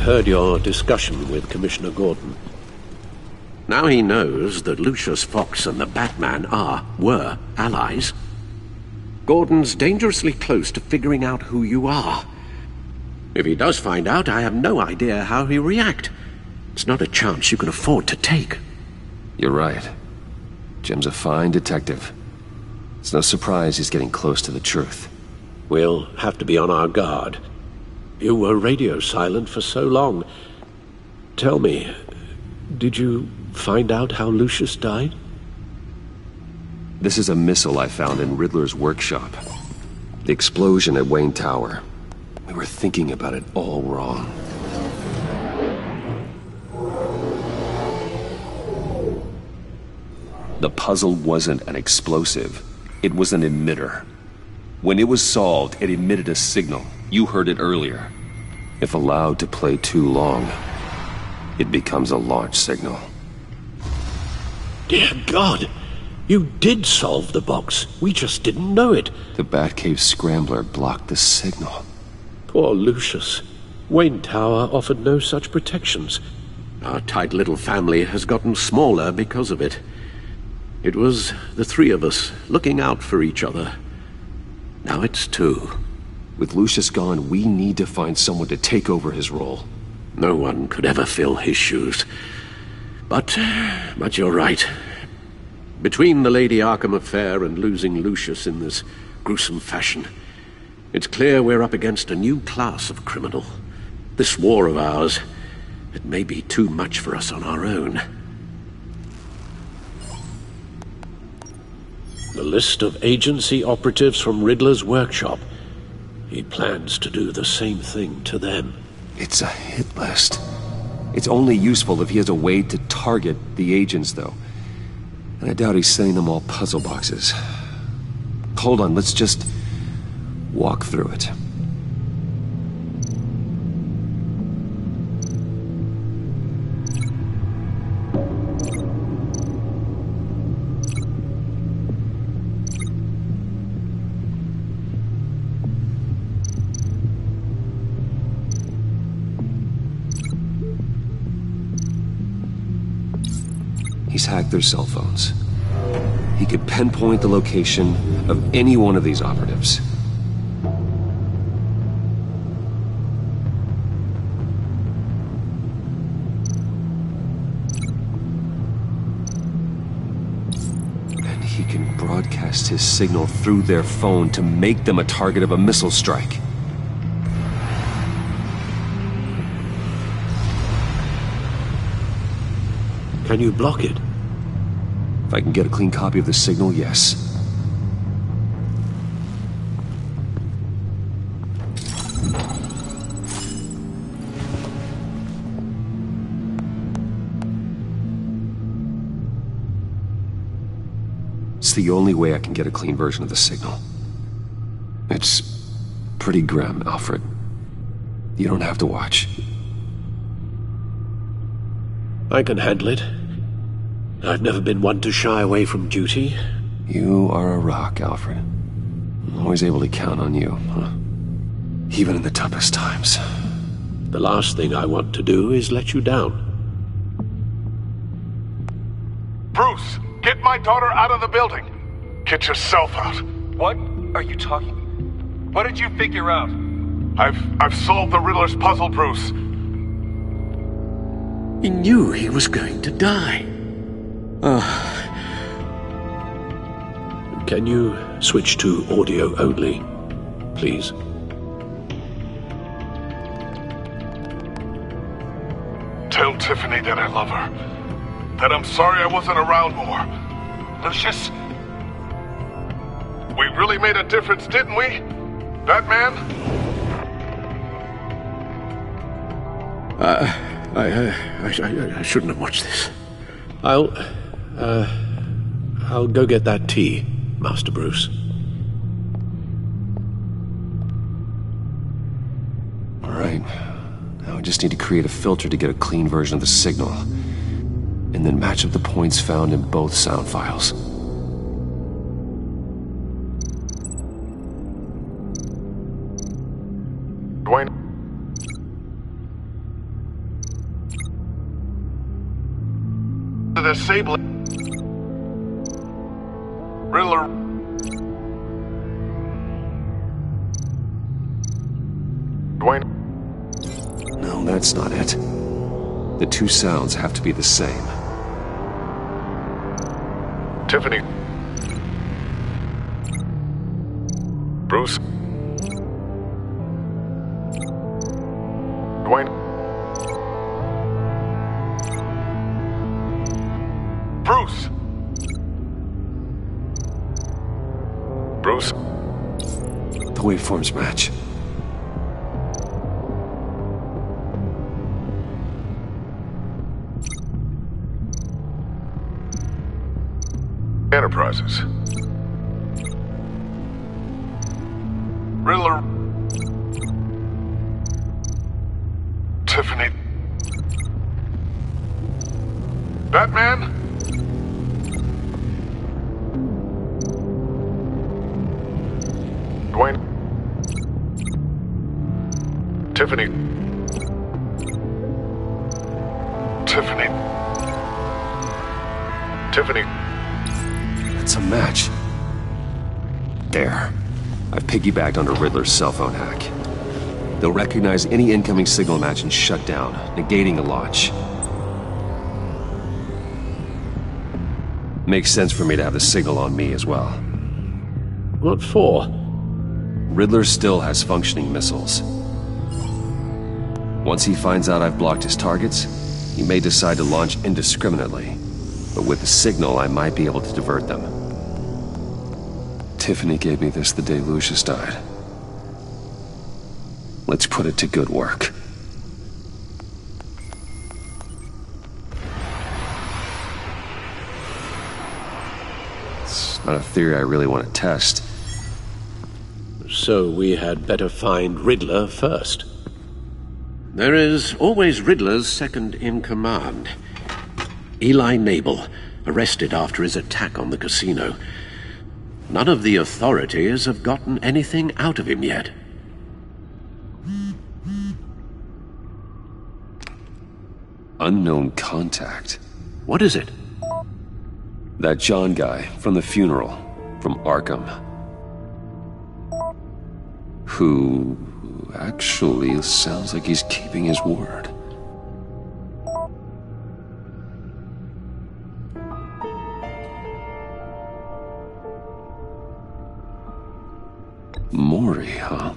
heard your discussion with Commissioner Gordon. Now he knows that Lucius Fox and the Batman were allies. Gordon's dangerously close to figuring out who you are. If he does find out, I have no idea how he'll react. It's not a chance you can afford to take. You're right. Jim's a fine detective. It's no surprise he's getting close to the truth. We'll have to be on our guard. You were radio silent for so long. Tell me, did you find out how Lucius died? This is a missile I found in Riddler's workshop. The explosion at Wayne Tower. We were thinking about it all wrong. The puzzle wasn't an explosive. It was an emitter. When it was solved, it emitted a signal. You heard it earlier. If allowed to play too long, it becomes a launch signal. Dear God! You did solve the box. We just didn't know it. The Batcave scrambler blocked the signal. Poor Lucius. Wayne Tower offered no such protections. Our tight little family has gotten smaller because of it. It was the three of us looking out for each other. Now it's two. With Lucius gone, we need to find someone to take over his role. No one could ever fill his shoes. But you're right. Between the Lady Arkham affair and losing Lucius in this gruesome fashion, it's clear we're up against a new class of criminal. This war of ours, it may be too much for us on our own. The list of agency operatives from Riddler's workshop. He plans to do the same thing to them. It's a hit list. It's only useful if he has a way to target the agents, though. And I doubt he's sending them all puzzle boxes. Hold on, let's just walk through it. He's hacked their cell phones. He could pinpoint the location of any one of these operatives. And he can broadcast his signal through their phone to make them a target of a missile strike. Can you block it? If I can get a clean copy of the signal, yes. It's the only way I can get a clean version of the signal. It's pretty grim, Alfred. You don't have to watch. I can handle it. I've never been one to shy away from duty. You are a rock, Alfred. I'm always able to count on you, huh? Even in the toughest times. The last thing I want to do is let you down. Bruce, get my daughter out of the building. Get yourself out. What are you talking? What did you figure out? I've solved the Riddler's puzzle, Bruce. He knew he was going to die. Can you switch to audio only, please? Tell Tiffany that I love her. That I'm sorry I wasn't around more. Lucius? We really made a difference, didn't we? Batman? I shouldn't have watched this. I'll go get that tea, Master Bruce. All right. Now I just need to create a filter to get a clean version of the signal. And then match up the points found in both sound files. Dwayne? with a sable... Riddler... Dwayne... No, that's not it. The two sounds have to be the same. Tiffany... Bruce... Dwayne... Bruce! Bruce? The waveforms match. Enterprises. Riddler... Tiffany... Batman? Dwayne... Tiffany... Tiffany... Tiffany... It's a match. There. I've piggybacked onto Riddler's cell phone hack. They'll recognize any incoming signal match and shut down, negating a launch. Makes sense for me to have the signal on me as well. What for? Riddler still has functioning missiles. Once he finds out I've blocked his targets, he may decide to launch indiscriminately. But with the signal, I might be able to divert them. Tiffany gave me this the day Lucius died. Let's put it to good work. It's not a theory I really want to test. So we had better find Riddler first. There is always Riddler's second-in-command. Eli Nabel, arrested after his attack on the casino. None of the authorities have gotten anything out of him yet. Unknown contact. What is it? That John guy from the funeral, from Arkham. Who actually sounds like he's keeping his word. Maury, huh?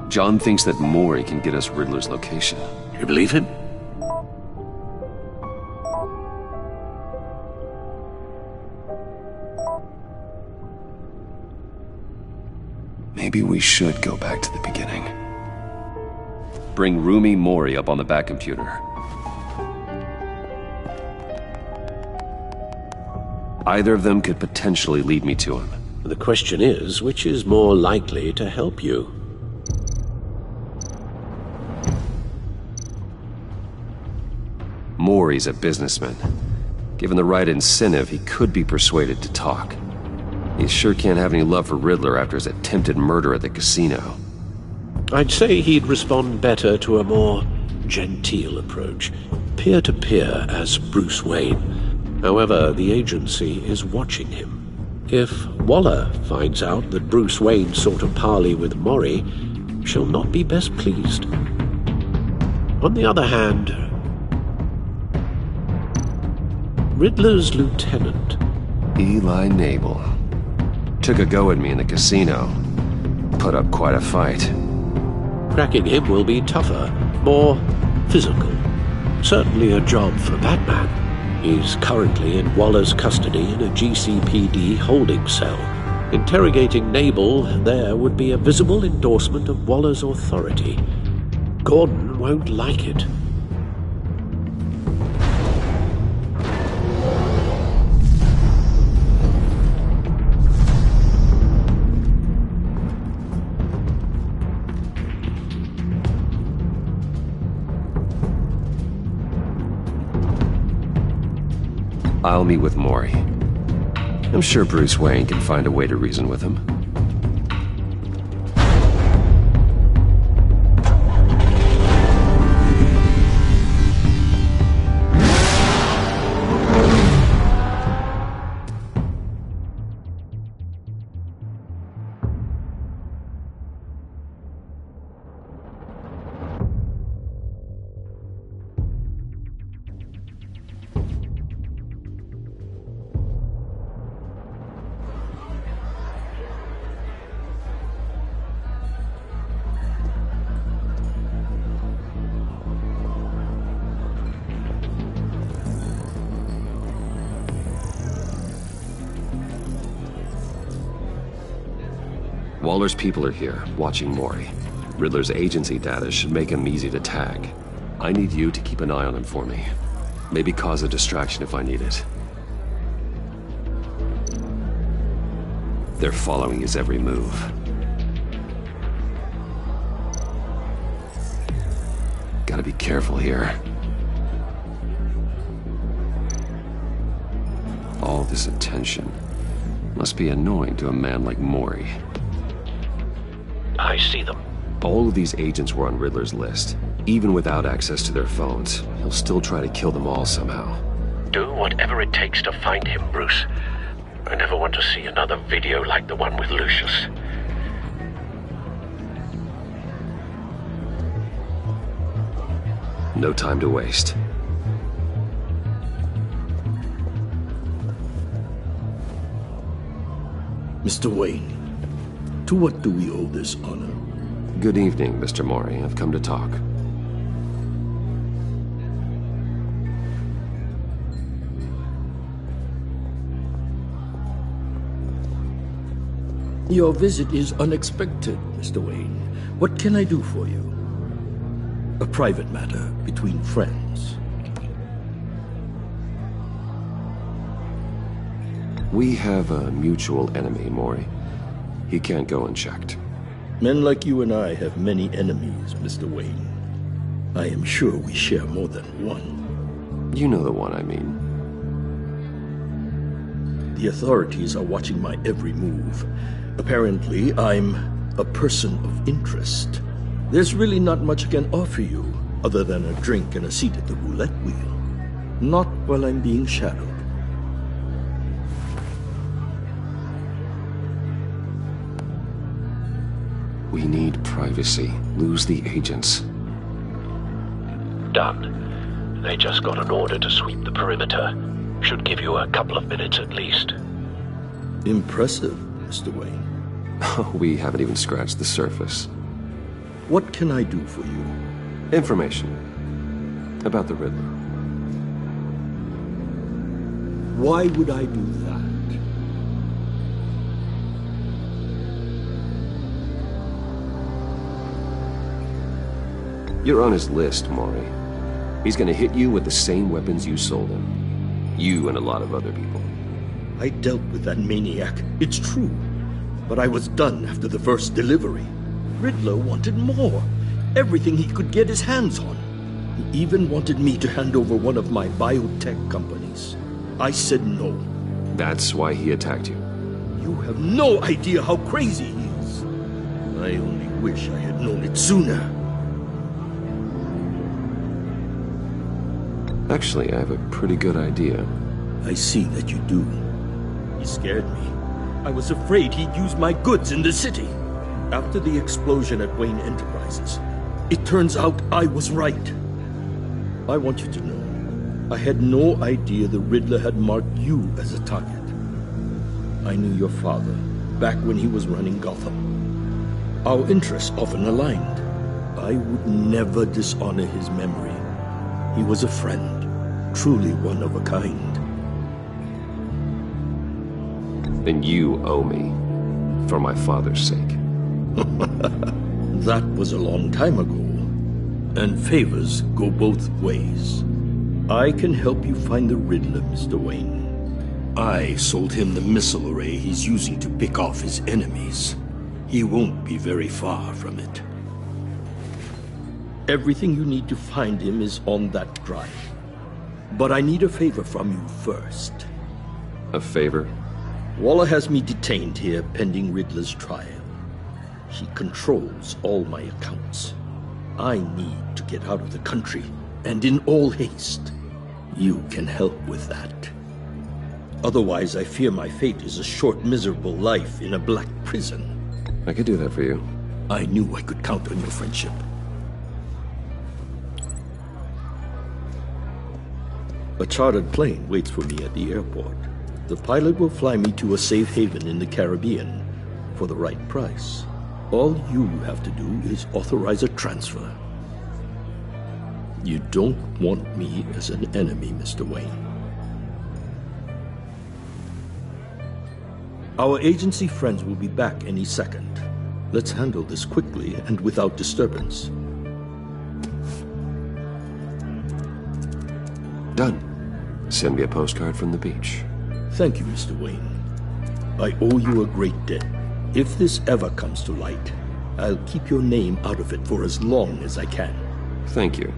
John thinks that Maury can get us Riddler's location. You believe him? Maybe we should go back to the beginning. Bring Rumi Maury up on the back computer. Either of them could potentially lead me to him. The question is, which is more likely to help you? Maury's a businessman. Given the right incentive, he could be persuaded to talk. He sure can't have any love for Riddler after his attempted murder at the casino. I'd say he'd respond better to a more genteel approach, peer-to-peer as Bruce Wayne. However, the agency is watching him. If Waller finds out that Bruce Wayne sought a parley with Maury, she'll not be best pleased. On the other hand, Riddler's lieutenant, Eli Nabel, took a go at me in the casino. Put up quite a fight. Cracking him will be tougher, more physical. Certainly a job for Batman. He's currently in Waller's custody in a GCPD holding cell. Interrogating Nabel there would be a visible endorsement of Waller's authority. Gordon won't like it. I'll meet with Maury. I'm sure Bruce Wayne can find a way to reason with him. Waller's people are here, watching Mori. Riddler's agency data should make him easy to tag. I need you to keep an eye on him for me. Maybe cause a distraction if I need it. They're following his every move. Gotta be careful here. All this attention must be annoying to a man like Mori. I see them. All of these agents were on Riddler's list. Even without access to their phones, he'll still try to kill them all somehow. Do whatever it takes to find him, Bruce. I never want to see another video like the one with Lucius. No time to waste. Mr. Wayne, to what do we owe this honor? Good evening, Mr. Mori. I've come to talk. Your visit is unexpected, Mr. Wayne. What can I do for you? A private matter between friends. We have a mutual enemy, Mori. He can't go unchecked. Men like you and I have many enemies, Mr. Wayne. I am sure we share more than one. You know the one I mean. The authorities are watching my every move. Apparently, I'm a person of interest. There's really not much I can offer you, other than a drink and a seat at the roulette wheel. Not while I'm being shadowed. We need privacy. Lose the agents. Done. They just got an order to sweep the perimeter. Should give you a couple of minutes at least. Impressive, Mr. Wayne. We haven't even scratched the surface. What can I do for you? Information about the Riddler. Why would I do that? You're on his list, Mori. He's gonna hit you with the same weapons you sold him. You and a lot of other people. I dealt with that maniac, it's true. But I was done after the first delivery. Riddler wanted more. Everything he could get his hands on. He even wanted me to hand over one of my biotech companies. I said no. That's why he attacked you. You have no idea how crazy he is. I only wish I had known it sooner. Actually, I have a pretty good idea. I see that you do. He scared me. I was afraid he'd use my goods in the city. After the explosion at Wayne Enterprises, it turns out I was right. I want you to know, I had no idea the Riddler had marked you as a target. I knew your father back when he was running Gotham. Our interests often aligned. I would never dishonor his memory. He was a friend, truly one of a kind. Then you owe me, for my father's sake. That was a long time ago, and favors go both ways. I can help you find the Riddler, Mr. Wayne. I sold him the missile array he's using to pick off his enemies. He won't be very far from it. Everything you need to find him is on that drive. But I need a favor from you first. A favor? Waller has me detained here pending Riddler's trial. He controls all my accounts. I need to get out of the country, and in all haste. You can help with that. Otherwise, I fear my fate is a short, miserable life in a black prison. I could do that for you. I knew I could count on your friendship. A chartered plane waits for me at the airport. The pilot will fly me to a safe haven in the Caribbean for the right price. All you have to do is authorize a transfer. You don't want me as an enemy, Mr. Wayne. Our agency friends will be back any second. Let's handle this quickly and without disturbance. Done. Send me a postcard from the beach. Thank you, Mr. Wayne. I owe you a great debt. If this ever comes to light, I'll keep your name out of it for as long as I can. Thank you.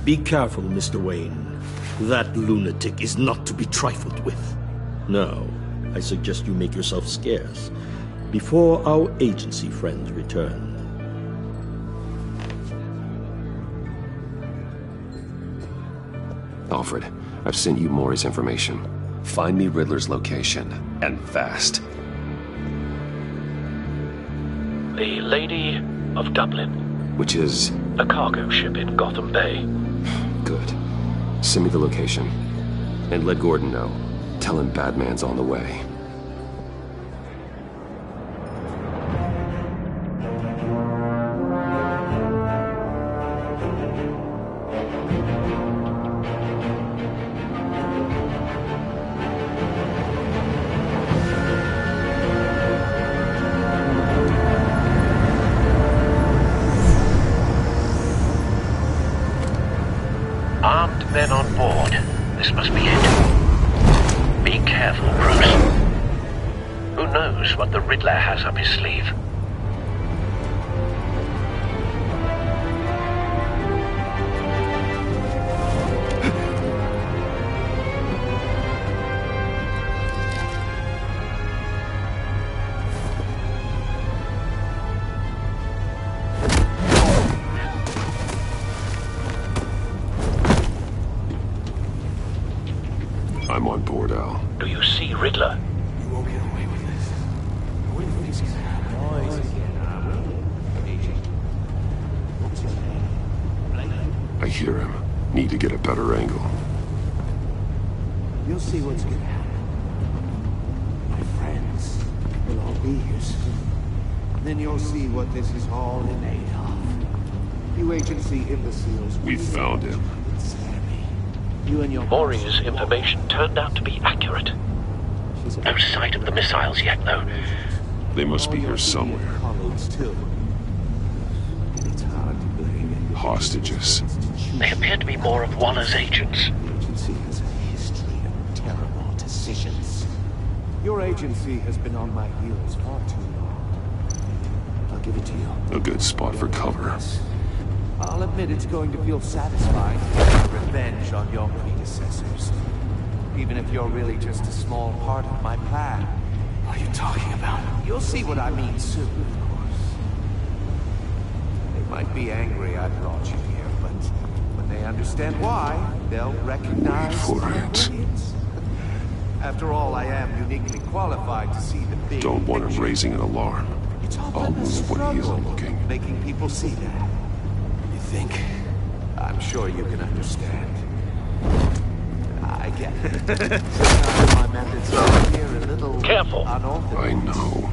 Be careful, Mr. Wayne. That lunatic is not to be trifled with. Now, I suggest you make yourself scarce before our agency friends return. Alfred, I've sent you Maury's information. Find me Riddler's location, and fast. The Lady of Dublin. Which is? A cargo ship in Gotham Bay. Good. Send me the location. And let Gordon know. Tell him Batman's on the way. Armed men on board. This must be it. Be careful, Bruce. Who knows what the Riddler has up his sleeve? I'm on board, Al. Do you see Riddler? You won't get away with this. What do you think is gonna happen? What's your name? I hear him. Need to get a better angle. You'll see what's gonna happen. My friends will all be here soon. Then you'll see what this is all in aid of. You agency imbeciles. We found him. You and your Maury's information turned out to be accurate. No sight of the missiles yet, though. They must be here somewhere. colleagues too. It's hard to blame. Hostages. They appear to be more of Waller's agents. The agency has a history of terrible decisions. Your agency has been on my heels far too long. I'll give it to you. A good spot for cover. I'll admit it's going to feel satisfying to get revenge on your predecessors. Even if you're really just a small part of my plan. What are you talking about? You'll see what I mean soon, of course. They might be angry I brought you here, but when they understand why, they'll recognize my brilliance. After all, I am uniquely qualified to see the big Don't want him picture. raising an alarm. It's all I'll about the move when he isn't struggle, looking. making people see that. You think? I'm sure you can understand. I get it. Sometimes my methods appear a little Careful. unorthodox. I know.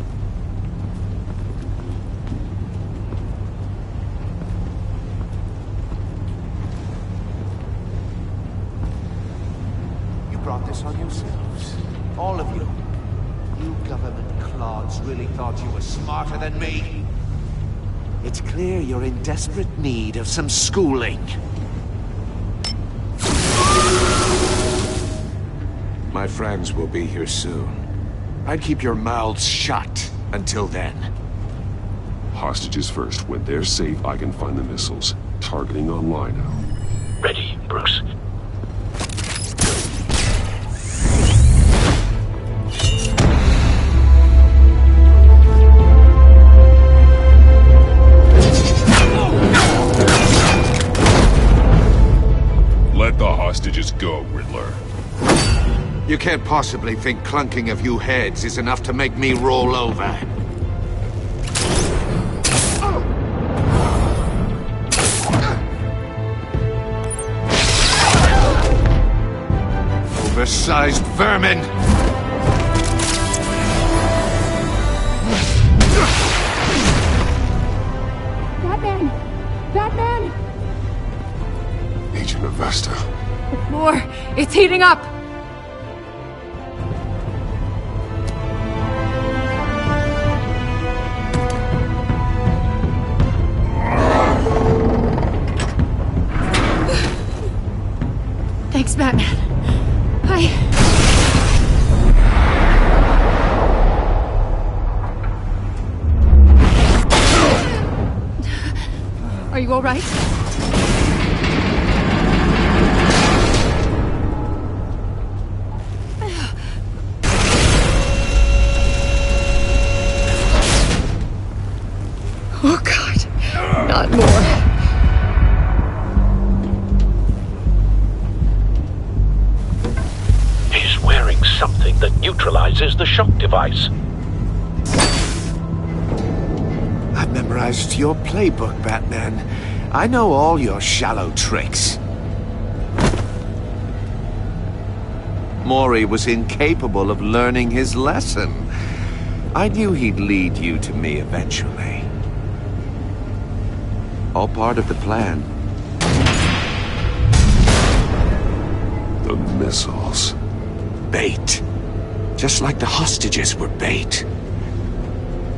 You brought this on yourselves. All of you. You government clods really thought you were smarter than me. It's clear you're in desperate need of some schooling. My friends will be here soon. I'd keep your mouths shut until then. Hostages first. When they're safe, I can find the missiles. Targeting online now. Ready, Bruce. Let the hostages go, Riddler. You can't possibly think clunking a few heads is enough to make me roll over. Oversized vermin! Batman! Batman! Agent Avesta. The floor, it's heating up! Are you all right? Oh, God. Not more. He's wearing something that neutralizes the shock device. I've memorized your playbook, Batman. I know all your shallow tricks. Mori was incapable of learning his lesson. I knew he'd lead you to me eventually. All part of the plan. The missiles. Bait. Just like the hostages were bait.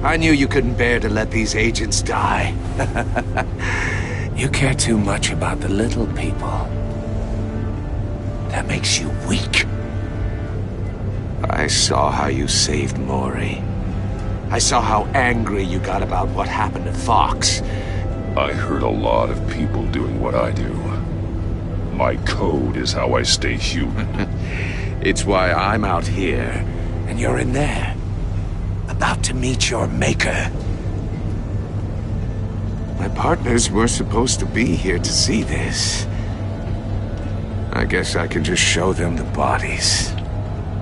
I knew you couldn't bear to let these agents die. You care too much about the little people. That makes you weak. I saw how you saved Mori. I saw how angry you got about what happened to Fox. I heard a lot of people doing what I do. My code is how I stay human. It's why I'm out here, and you're in there. About to meet your maker. My partners were supposed to be here to see this. I guess I can just show them the bodies.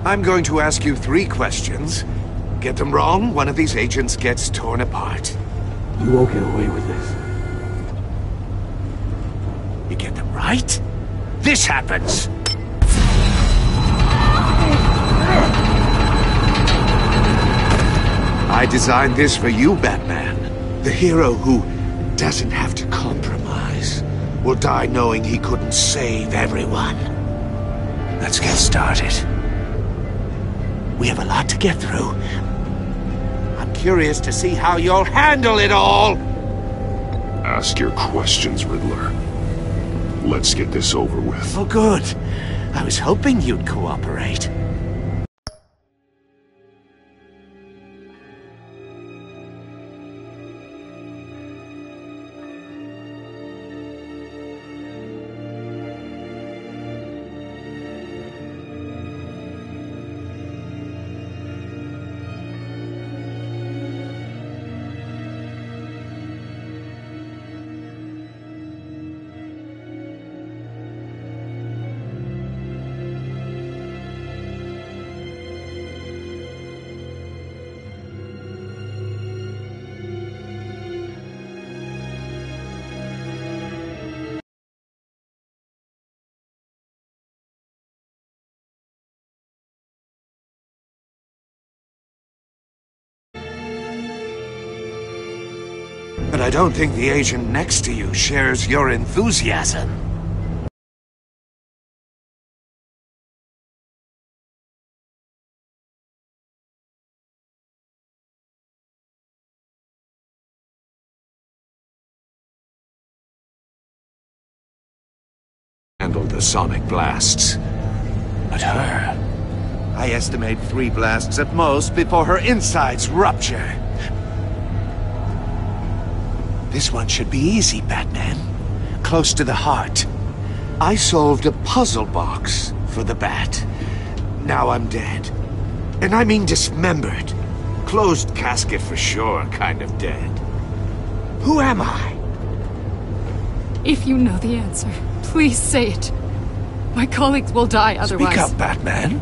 I'm going to ask you 3 questions. Get them wrong, one of these agents gets torn apart. You won't get away with this. You get them right, this happens! I designed this for you, Batman. The hero who doesn't have to compromise will die knowing he couldn't save everyone. Let's get started. We have a lot to get through. I'm curious to see how you'll handle it all! Ask your questions, Riddler. Let's get this over with. Oh, good. I was hoping you'd cooperate. But I don't think the agent next to you shares your enthusiasm. Handled the sonic blasts. But her... I estimate 3 blasts at most before her insides rupture. This one should be easy, Batman. Close to the heart. I solved a puzzle box for the Bat. Now I'm dead. And I mean dismembered. Closed casket for sure, kind of dead. Who am I? If you know the answer, please say it. My colleagues will die otherwise. Speak up, Batman.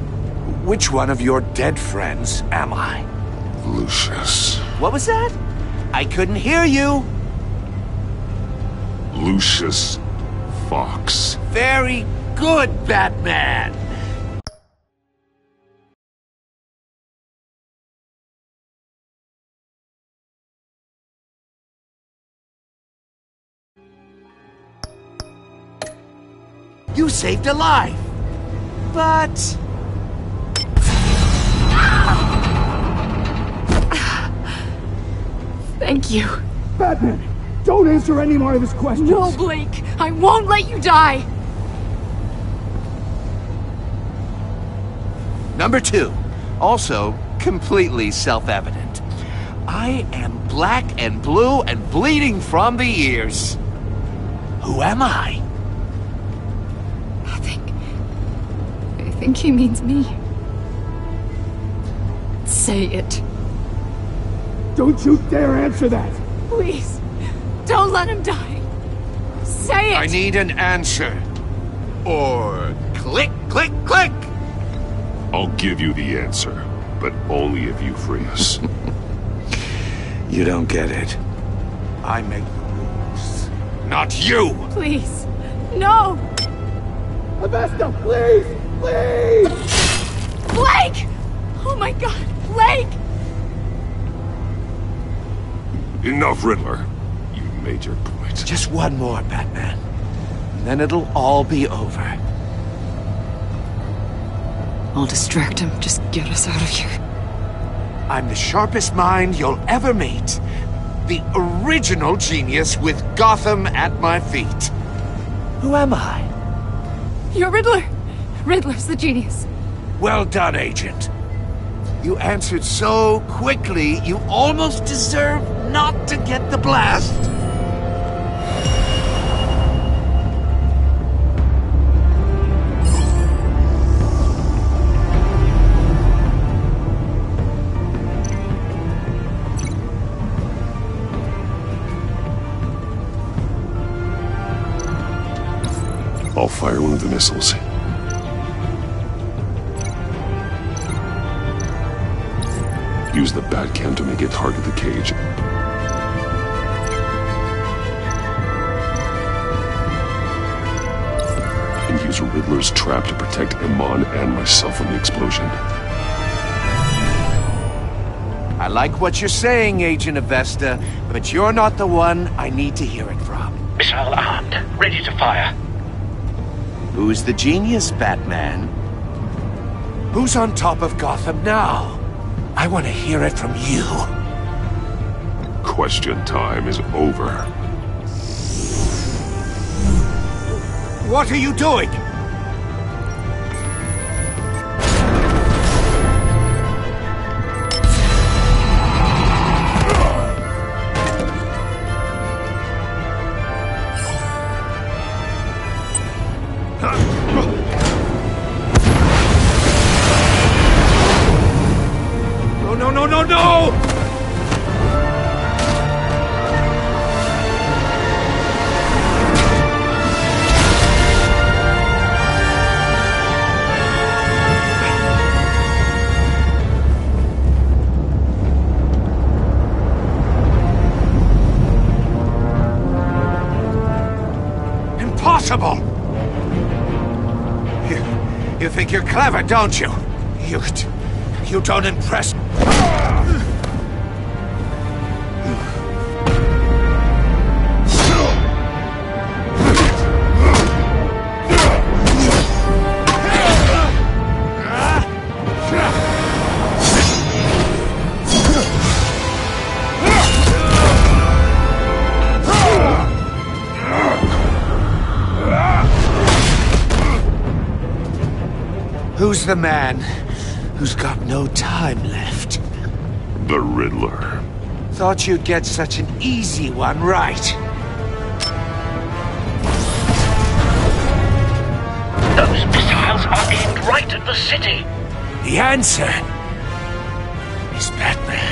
Which one of your dead friends am I? Lucius. What was that? I couldn't hear you. Lucius Fox. Very good, Batman! You saved a life! But... Thank you. Batman, don't answer any more of his questions. No, Blake! I won't let you die! Number 2, also completely self-evident. I am black and blue and bleeding from the ears. Who am I? I think he means me. Say it. Don't you dare answer that! Please, don't let him die. Say it! I need an answer. Or click, click, click! I'll give you the answer, but only if you free us. You don't get it. I make the rules, not you! Please, no! Avesta, please! Please! Blake! Oh my god, Blake! Enough, Riddler. You've made your point. Just one more, Batman. And then it'll all be over. I'll distract him. Just get us out of here. I'm the sharpest mind you'll ever meet. The original genius with Gotham at my feet. Who am I? You're Riddler. Riddler's the genius. Well done, Agent. You answered so quickly, you almost deserve not to get the blast. I'll fire one of the missiles. Use the Batcam to make it target the cage. And use Riddler's trap to protect Iman and myself from the explosion. I like what you're saying, Agent Avesta, but you're not the one I need to hear it from. Missile armed, ready to fire. Who's the genius, Batman? Who's on top of Gotham now? I want to hear it from you. Question time is over. What are you doing? No! Impossible! You think you're clever, don't you? You don't impress... Who's the man who's got no time left? The Riddler. Thought you'd get such an easy one right. Those missiles are aimed right at the city. The answer is Batman.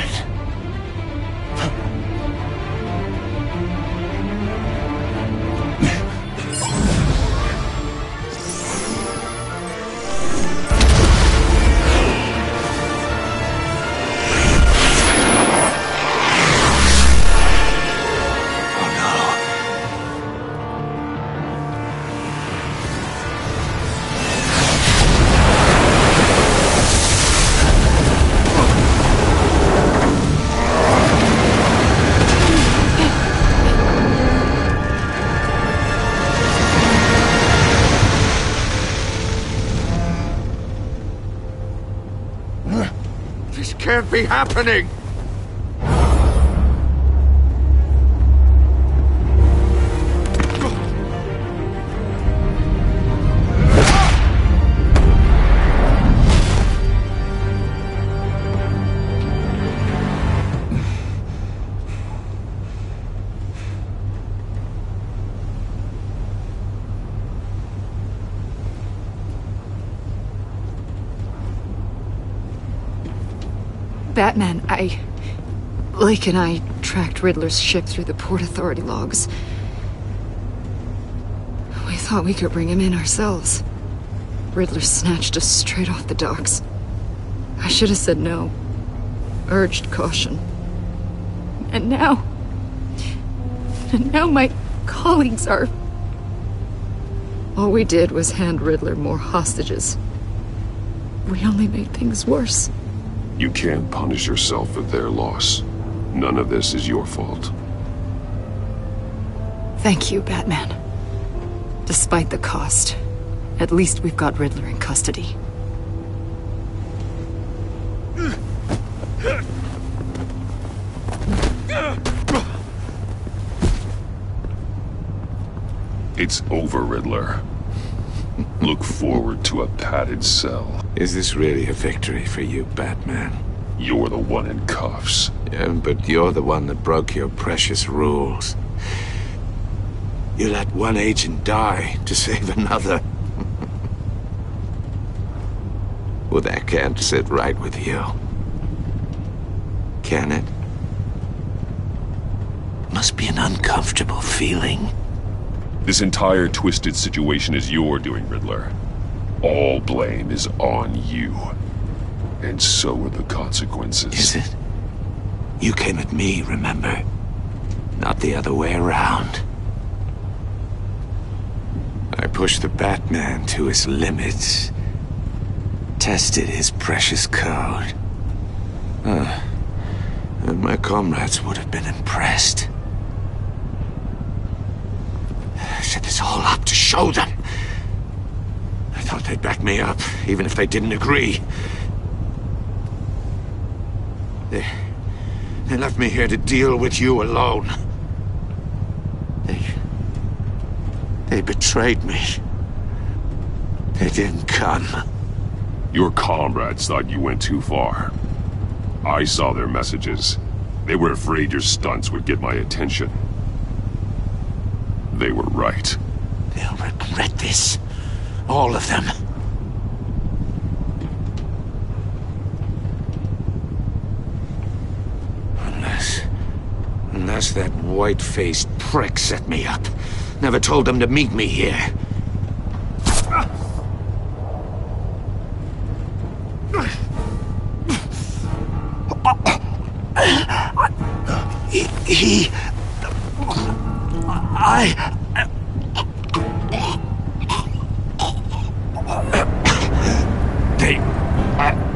Can't be happening! Batman, Blake and I tracked Riddler's ship through the Port Authority logs. We thought we could bring him in ourselves. Riddler snatched us straight off the docks. I should have said no. Urged caution. And now my colleagues are... All we did was hand Riddler more hostages. We only made things worse. You can't punish yourself for their loss. None of this is your fault. Thank you, Batman. Despite the cost, at least we've got Riddler in custody. It's over, Riddler. Look forward to a padded cell. Is this really a victory for you, Batman? You're the one in cuffs. Yeah, but you're the one that broke your precious rules. You let one agent die to save another. Well, that can't sit right with you. Can it? Must be an uncomfortable feeling. This entire twisted situation is your doing, Riddler. All blame is on you. And so are the consequences. Is it? You came at me, remember? Not the other way around. I pushed the Batman to his limits. Tested his precious code. And my comrades would have been impressed. I set this all up to show them. I thought they'd back me up, even if they didn't agree. They left me here to deal with you alone. They betrayed me. They didn't come. Your comrades thought you went too far. I saw their messages. They were afraid your stunts would get my attention. They were right. They'll regret this. All of them. Unless that white-faced prick set me up. Never told them to meet me here.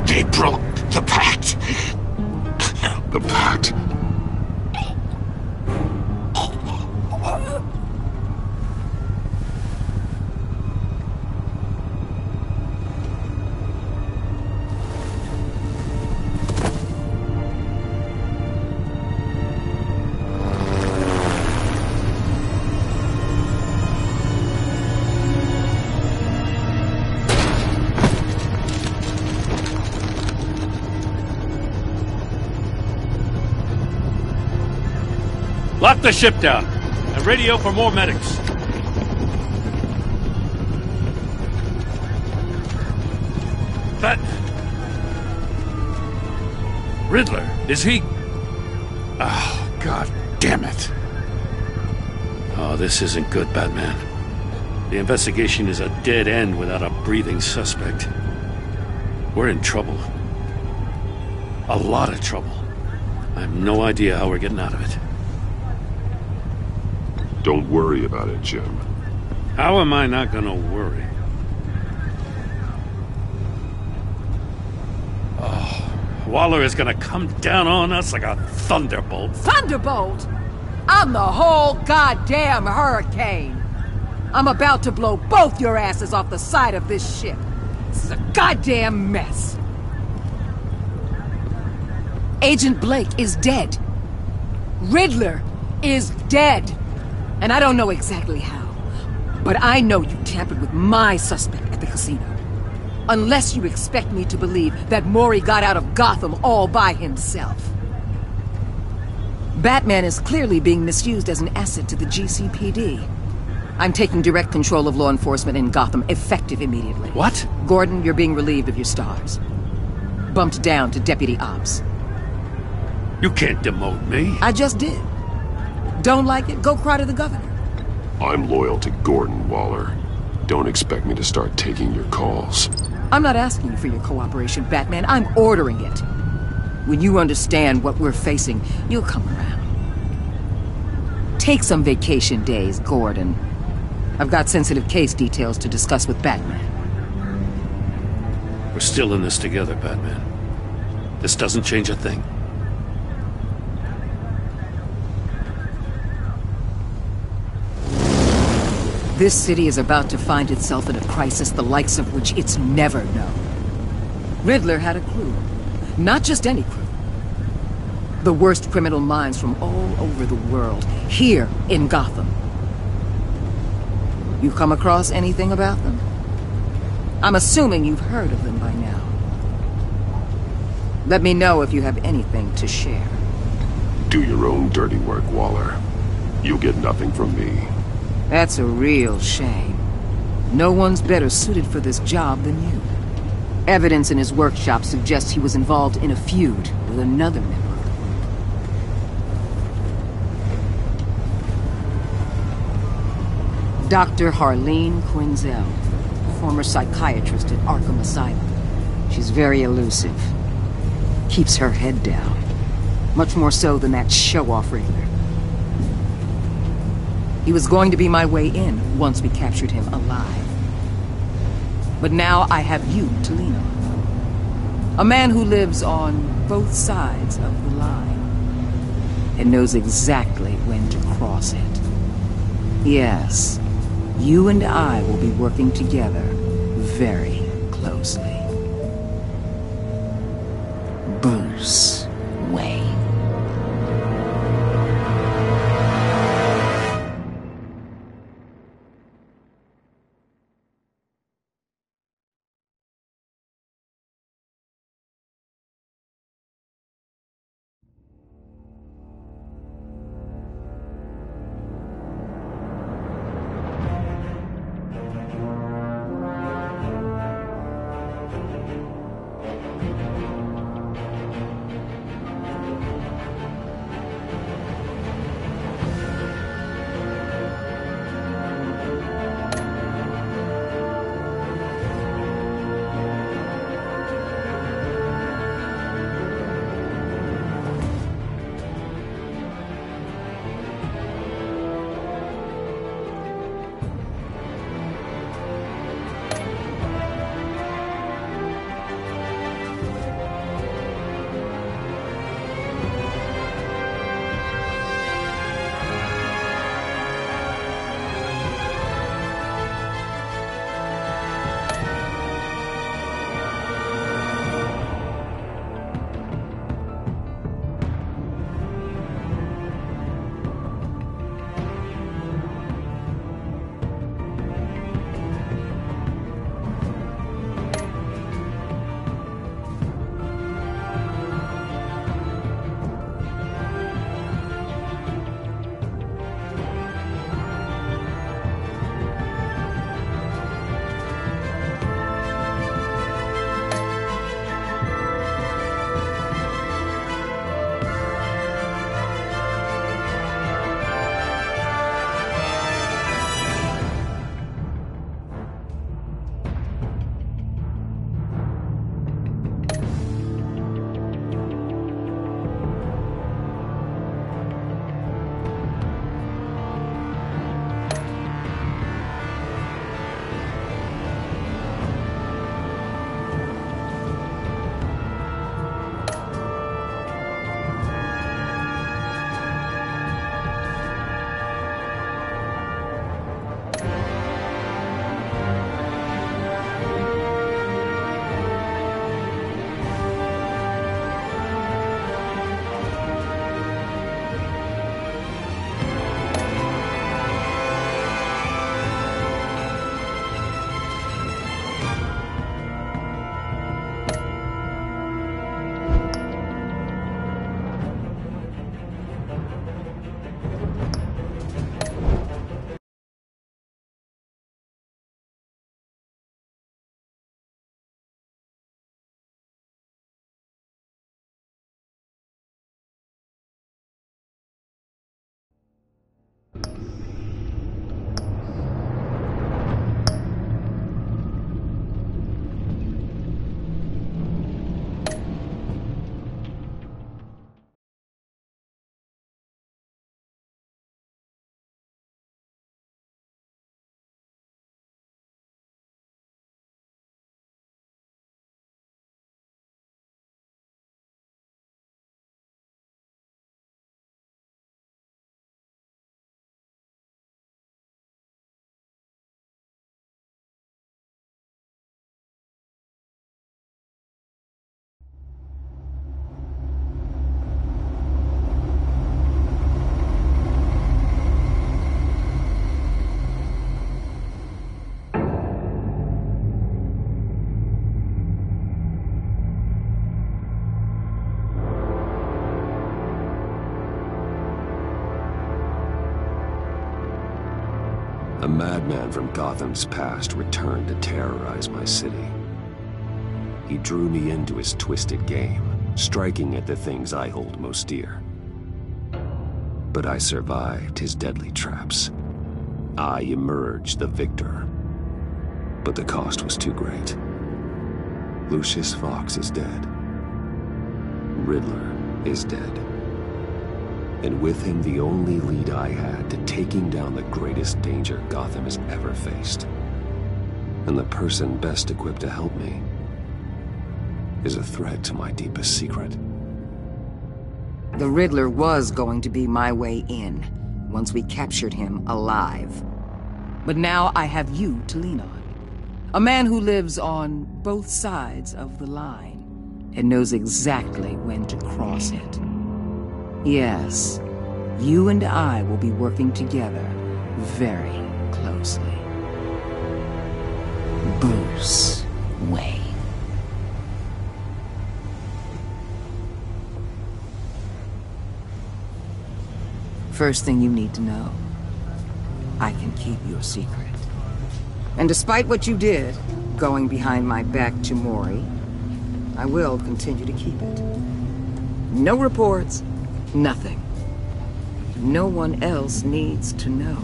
They broke the pact. The pact? Lock the ship down and radio for more medics. That... Riddler, is he... Oh, God damn it. Oh, this isn't good, Batman. The investigation is a dead end without a breathing suspect. We're in trouble. A lot of trouble. I have no idea how we're getting out of it. Don't worry about it, Jim. How am I not gonna worry? Oh, Waller is gonna come down on us like a thunderbolt. Thunderbolt? I'm the whole goddamn hurricane. I'm about to blow both your asses off the side of this ship. This is a goddamn mess. Agent Blake is dead. Riddler is dead. And I don't know exactly how, but I know you tampered with my suspect at the casino. Unless you expect me to believe that Mori got out of Gotham all by himself. Batman is clearly being misused as an asset to the GCPD. I'm taking direct control of law enforcement in Gotham, effective immediately. What? Gordon, you're being relieved of your stars. Bumped down to Deputy Ops. You can't demote me. I just did. Don't like it? Go cry to the governor. I'm loyal to Gordon Waller. Don't expect me to start taking your calls. I'm not asking for your cooperation, Batman. I'm ordering it. When you understand what we're facing, you'll come around. Take some vacation days, Gordon. I've got sensitive case details to discuss with Batman. We're still in this together, Batman. This doesn't change a thing. This city is about to find itself in a crisis the likes of which it's never known. Riddler had a crew. Not just any crew. The worst criminal minds from all over the world, here in Gotham. You come across anything about them? I'm assuming you've heard of them by now. Let me know if you have anything to share. Do your own dirty work, Waller. You'll get nothing from me. That's a real shame. No one's better suited for this job than you. Evidence in his workshop suggests he was involved in a feud with another member of the group. Dr. Harleen Quinzel, former psychiatrist at Arkham Asylum. She's very elusive. Keeps her head down. Much more so than that show-off Riddler. He was going to be my way in once we captured him alive. But now I have you to lean on. A man who lives on both sides of the line and knows exactly when to cross it. Yes, you and I will be working together very closely. Bruce Wayne. A madman from Gotham's past returned to terrorize my city. He drew me into his twisted game, striking at the things I hold most dear. But I survived his deadly traps. I emerged the victor. But the cost was too great. Lucius Fox is dead. Riddler is dead. And with him the only lead I had to taking down the greatest danger Gotham has ever faced. And the person best equipped to help me is a threat to my deepest secret. The Riddler was going to be my way in, once we captured him alive. But now I have you to lean on. A man who lives on both sides of the line and knows exactly when to cross it. Yes, you and I will be working together very closely. Bruce Wayne. First thing you need to know, I can keep your secret. And despite what you did, going behind my back to Mori, I will continue to keep it. No reports, nothing. No one else needs to know.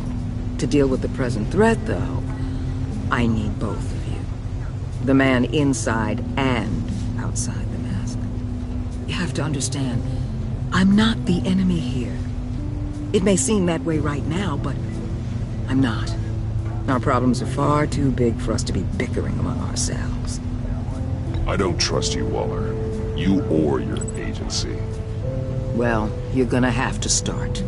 To deal with the present threat, though, I need both of you. The man inside and outside the mask. You have to understand, I'm not the enemy here. It may seem that way right now, but I'm not. Our problems are far too big for us to be bickering among ourselves. I don't trust you, Waller. You or your agency. Well, you're gonna have to start.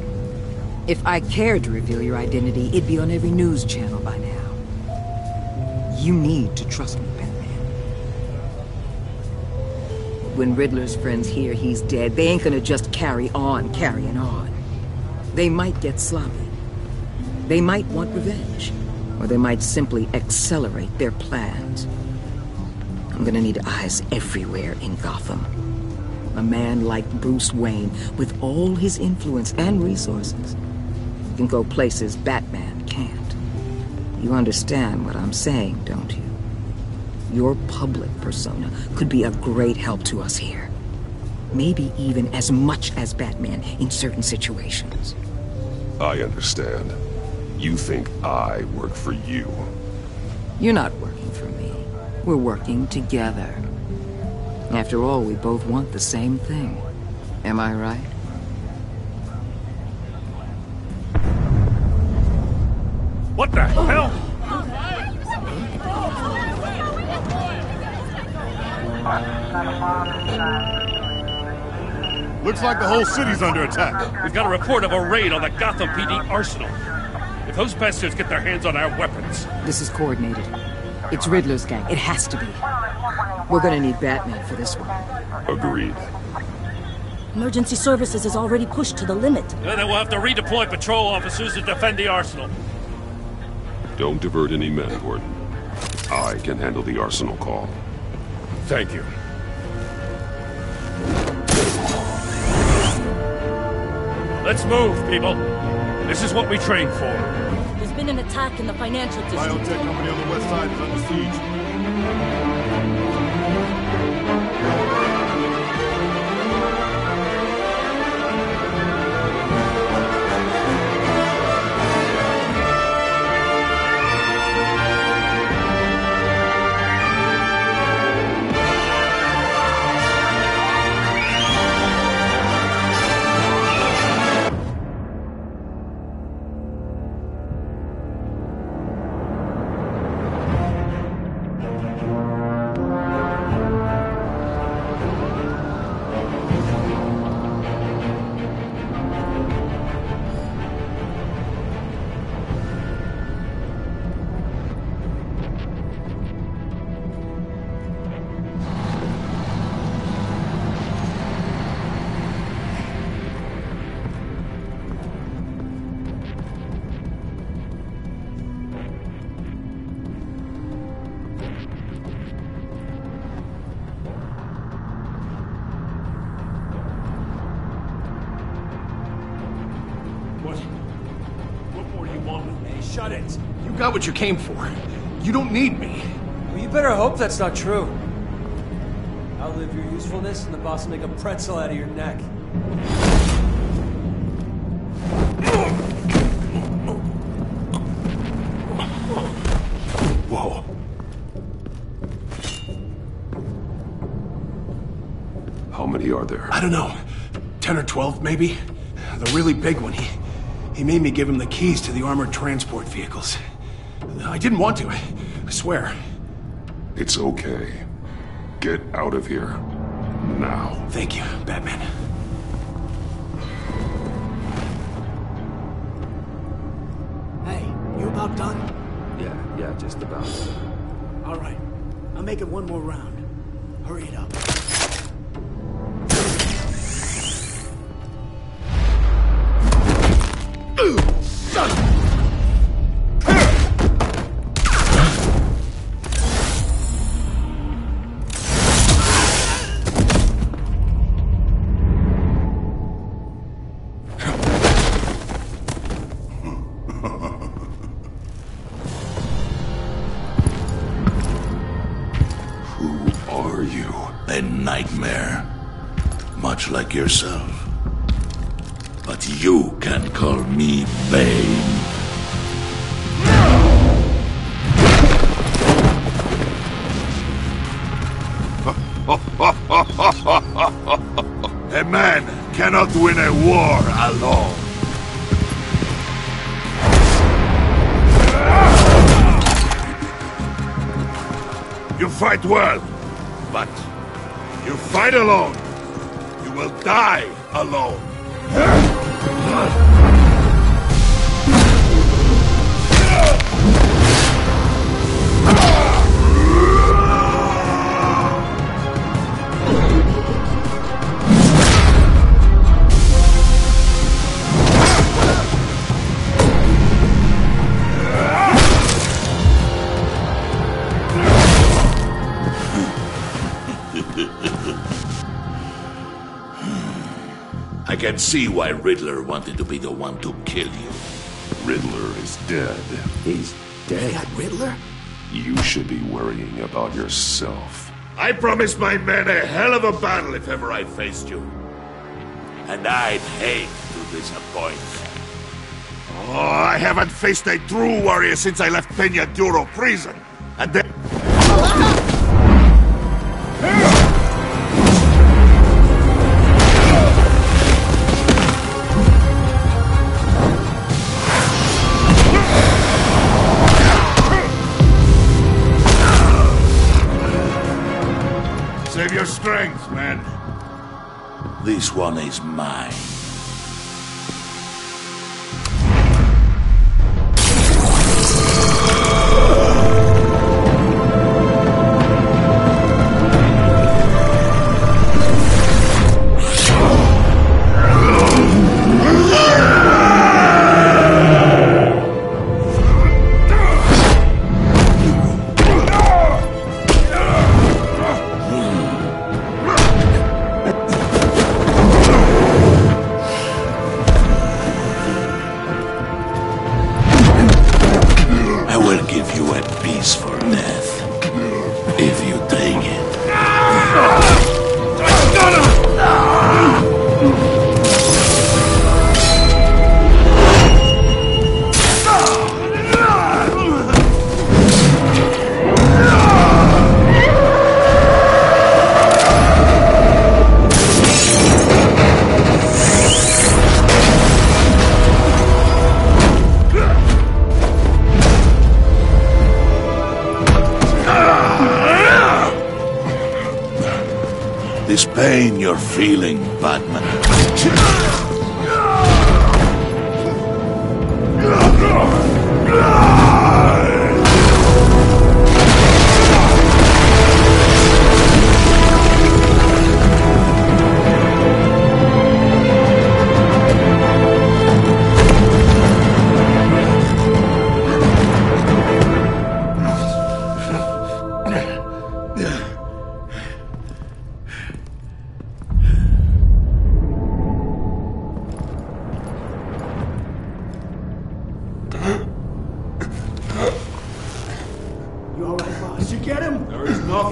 If I cared to reveal your identity, it'd be on every news channel by now. You need to trust me, Batman. When Riddler's friends hear he's dead, they ain't gonna just carry on carrying on. They might get sloppy. They might want revenge. Or they might simply accelerate their plans. I'm gonna need eyes everywhere in Gotham. A man like Bruce Wayne, with all his influence and resources, can go places Batman can't. You understand what I'm saying, don't you? Your public persona could be a great help to us here. Maybe even as much as Batman in certain situations. I understand. You think I work for you. You're not working for me. We're working together. After all, we both want the same thing. Am I right? What the hell? Looks like the whole city's under attack. We've got a report of a raid on the Gotham PD Arsenal. If those bastards get their hands on our weapons... This is coordinated. It's Riddler's gang. It has to be. We're gonna need Batman for this one. Agreed. Emergency services is already pushed to the limit. Then we'll have to redeploy patrol officers to defend the Arsenal. Don't divert any men, Gordon. I can handle the Arsenal call. Thank you. Let's move, people. This is what we trained for. There's been an attack in the financial district. Biotech company on the west side is under siege. want me. Hey, shut it. You got what you came for. You don't need me. Well, you better hope that's not true. Outlive your usefulness, and the boss will make a pretzel out of your neck. Whoa. How many are there? I don't know. 10 or 12, maybe? The really big one, he made me give him the keys to the armored transport vehicles. I didn't want to, I swear. It's okay. Get out of here. Now. Thank you, Batman. Hey, you about done? Yeah, just about. All right. I'll make it one more round. Hurry it up. Son of a... A nightmare, much like yourself. But you can call me Bane. A man cannot win a war alone. You fight well, but you fight alone. You will die alone. I can see why Riddler wanted to be the one to kill you. Riddler is dead. He's dead? You got Riddler? You should be worrying about yourself. I promised my men a hell of a battle if ever I faced you. And I'd hate to disappoint. Oh, I haven't faced a true warrior since I left Peña Duro prison. And then... Save your strength, man. This one is mine. This pain you're feeling, Batman.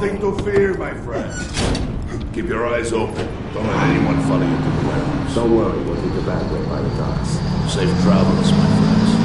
Nothing to fear, my friend. Keep your eyes open. Don't let anyone follow you to the warehouse. Don't worry, we'll take the back way by the docks. Safe travels, my friends.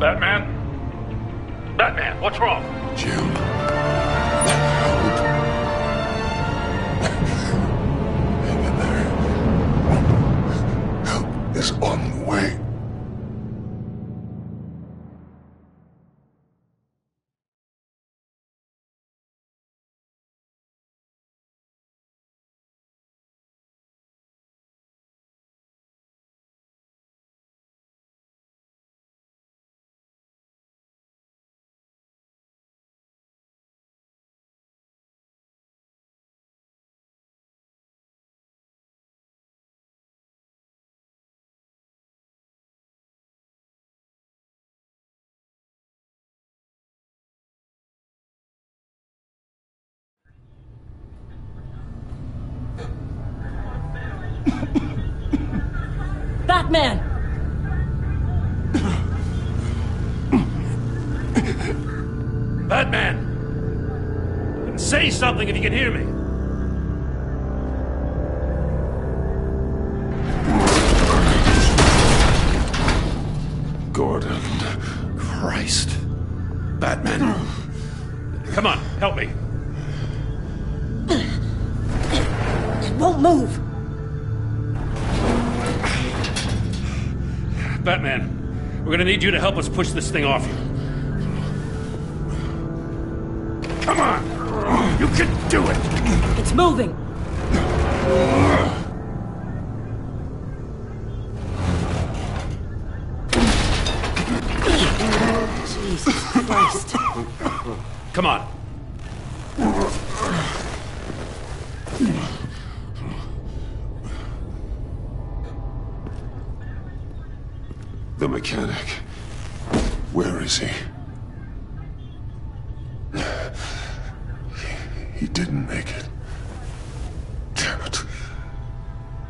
Batman? Batman, what's wrong? Jim. Hang in there. Help is on the way. Batman! Batman! Say something if you can hear me. Gordon. Christ. Batman. Come on, help me. It won't move. Batman, we're gonna need you to help us push this thing off you. Come on! You can do it! It's moving! Jesus Christ. Come on. The mechanic. Where is he? He didn't make it. Damn it.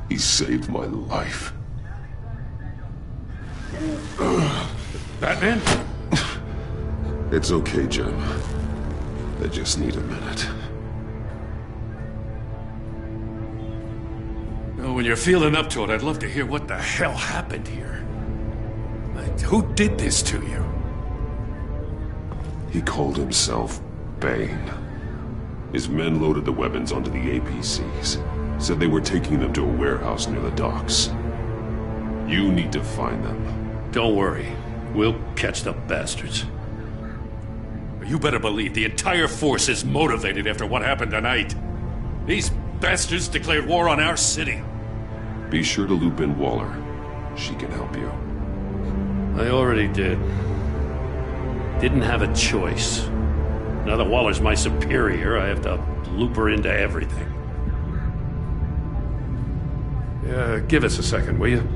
He saved my life. Batman? It's okay, Jim. I just need a minute. Well, when you're feeling up to it, I'd love to hear what the hell happened here. Like, who did this to you? He called himself Bane. His men loaded the weapons onto the APCs. Said they were taking them to a warehouse near the docks. You need to find them. Don't worry. We'll catch the bastards. You better believe the entire force is motivated after what happened tonight. These bastards declared war on our city. Be sure to loop in Waller. She can help you. I already did. Didn't have a choice. Now that Waller's my superior, I have to loop her into everything. Give us a second, will you?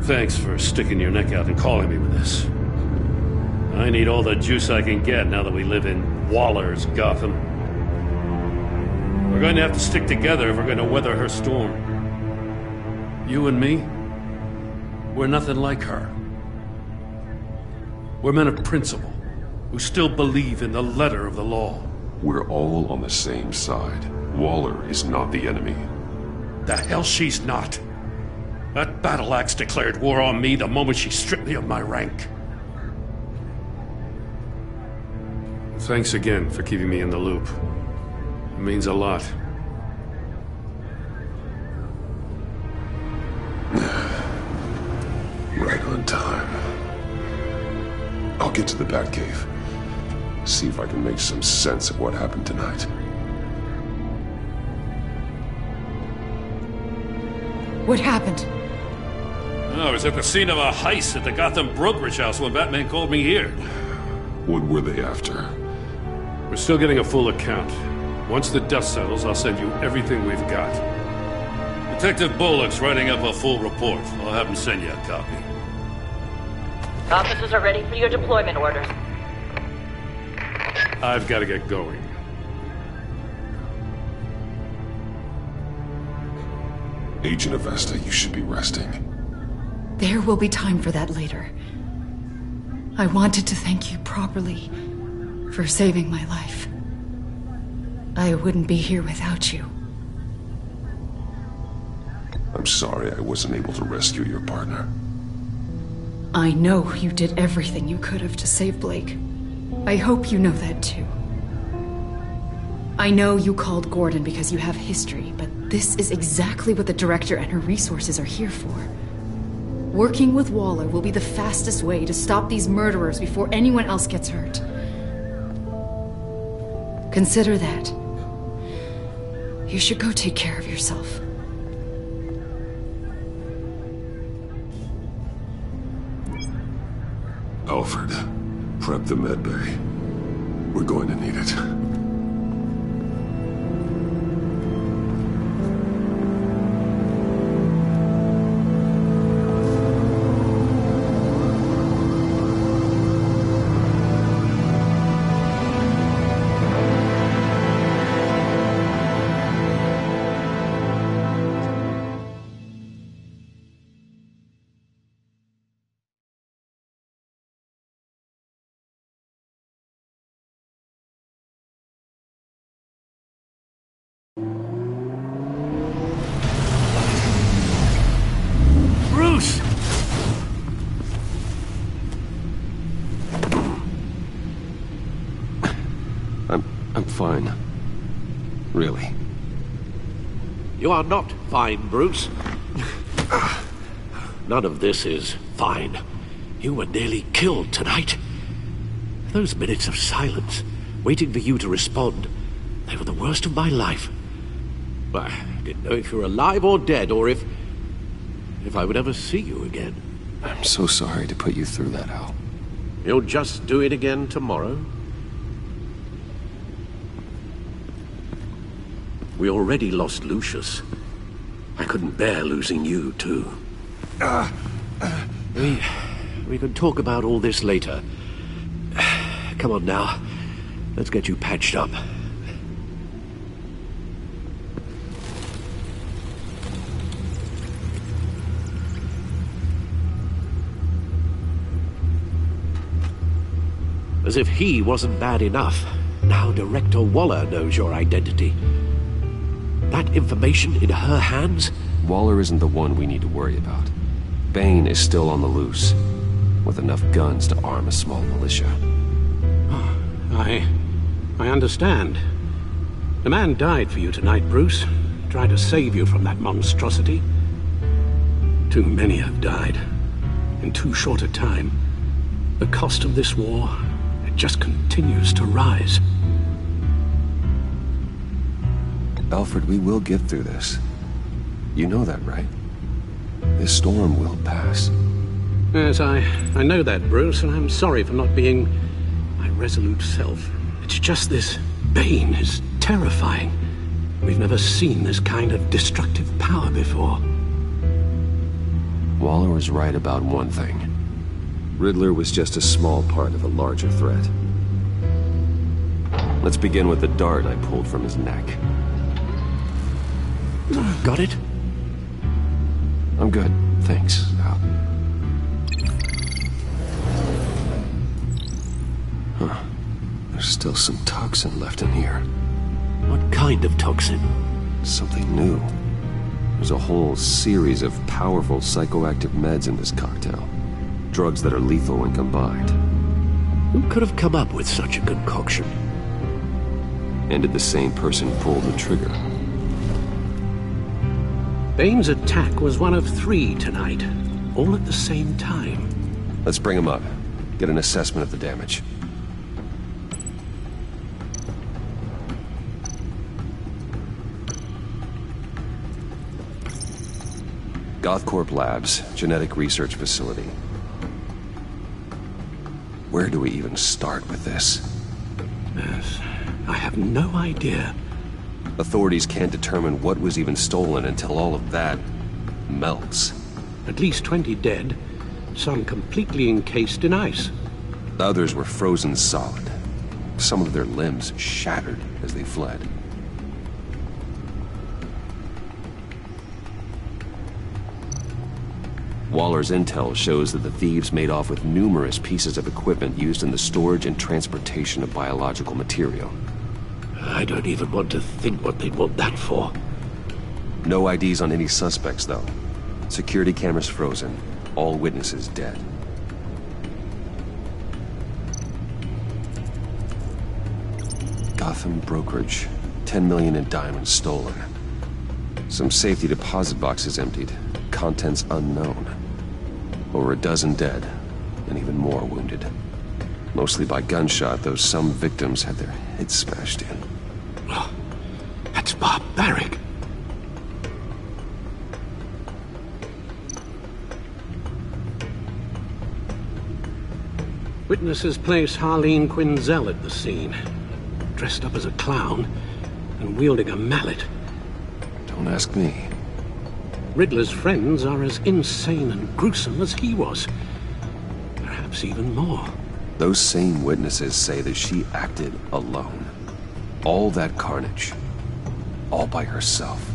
Thanks for sticking your neck out and calling me with this. I need all the juice I can get now that we live in Waller's Gotham. We're going to have to stick together if we're going to weather her storm. You and me, we're nothing like her. We're men of principle, who still believe in the letter of the law. We're all on the same side. Waller is not the enemy. The hell she's not. That battle axe declared war on me the moment she stripped me of my rank. Thanks again for keeping me in the loop. It means a lot. Right on time. I'll get to the Batcave. See if I can make some sense of what happened tonight. What happened? I was at the scene of a heist at the Gotham brokerage house when Batman called me here. What were they after? We're still getting a full account. Once the dust settles, I'll send you everything we've got. Detective Bullock's writing up a full report. I'll have him send you a copy. Officers are ready for your deployment orders. I've got to get going. Agent Avesta, you should be resting. There will be time for that later. I wanted to thank you properly for saving my life. I wouldn't be here without you. I'm sorry I wasn't able to rescue your partner. I know you did everything you could have to save Blake. I hope you know that too. I know you called Gordon because you have history, but this is exactly what the director and her resources are here for. Working with Waller will be the fastest way to stop these murderers before anyone else gets hurt. Consider that. You should go take care of yourself. Alfred, prep the med bay. We're going to need it. Bruce! I'm fine. Really. You are not fine, Bruce. None of this is fine. You were nearly killed tonight. Those minutes of silence, waiting for you to respond, they were the worst of my life. I didn't know if you were alive or dead, or if I would ever see you again. I'm so sorry to put you through that, Al. You'll just do it again tomorrow? We already lost Lucius. I couldn't bear losing you, too. We can talk about all this later. Come on now. Let's get you patched up. As if he wasn't bad enough, now Director Waller knows your identity. That information in her hands? Waller isn't the one we need to worry about. Bane is still on the loose, with enough guns to arm a small militia. I understand. The man died for you tonight, Bruce. Tried to save you from that monstrosity. Too many have died. In too short a time. The cost of this war, it just continues to rise. Alfred, we will get through this. You know that, right? This storm will pass. Yes, I know that, Bruce, and I'm sorry for not being my resolute self. It's just this Bane is terrifying. We've never seen this kind of destructive power before. Waller was right about one thing. Riddler was just a small part of a larger threat. Let's begin with the dart I pulled from his neck. Got it? I'm good, thanks, Al. Huh. There's still some toxin left in here. What kind of toxin? Something new. There's a whole series of powerful psychoactive meds in this cocktail. Drugs that are lethal when combined. Who could have come up with such a concoction? And did the same person pull the trigger? Bane's attack was one of 3 tonight, all at the same time. Let's bring him up. Get an assessment of the damage. Gothcorp Labs, genetic research facility. Where do we even start with this? Yes, I have no idea. Authorities can't determine what was even stolen until all of that melts. At least 20 dead, some completely encased in ice. Others were frozen solid. Some of their limbs shattered as they fled. Waller's intel shows that the thieves made off with numerous pieces of equipment used in the storage and transportation of biological material. I don't even want to think what they'd want that for. No IDs on any suspects, though. Security cameras frozen. All witnesses dead. Gotham brokerage. 10 million in diamonds stolen. Some safety deposit boxes emptied. Contents unknown. Over a dozen dead, and even more wounded. Mostly by gunshot, though some victims had their heads smashed in. Oh, that's barbaric. Witnesses place Harleen Quinzel at the scene, dressed up as a clown and wielding a mallet. Don't ask me. Riddler's friends are as insane and gruesome as he was. Perhaps even more. Those same witnesses say that she acted alone. All that carnage. All by herself.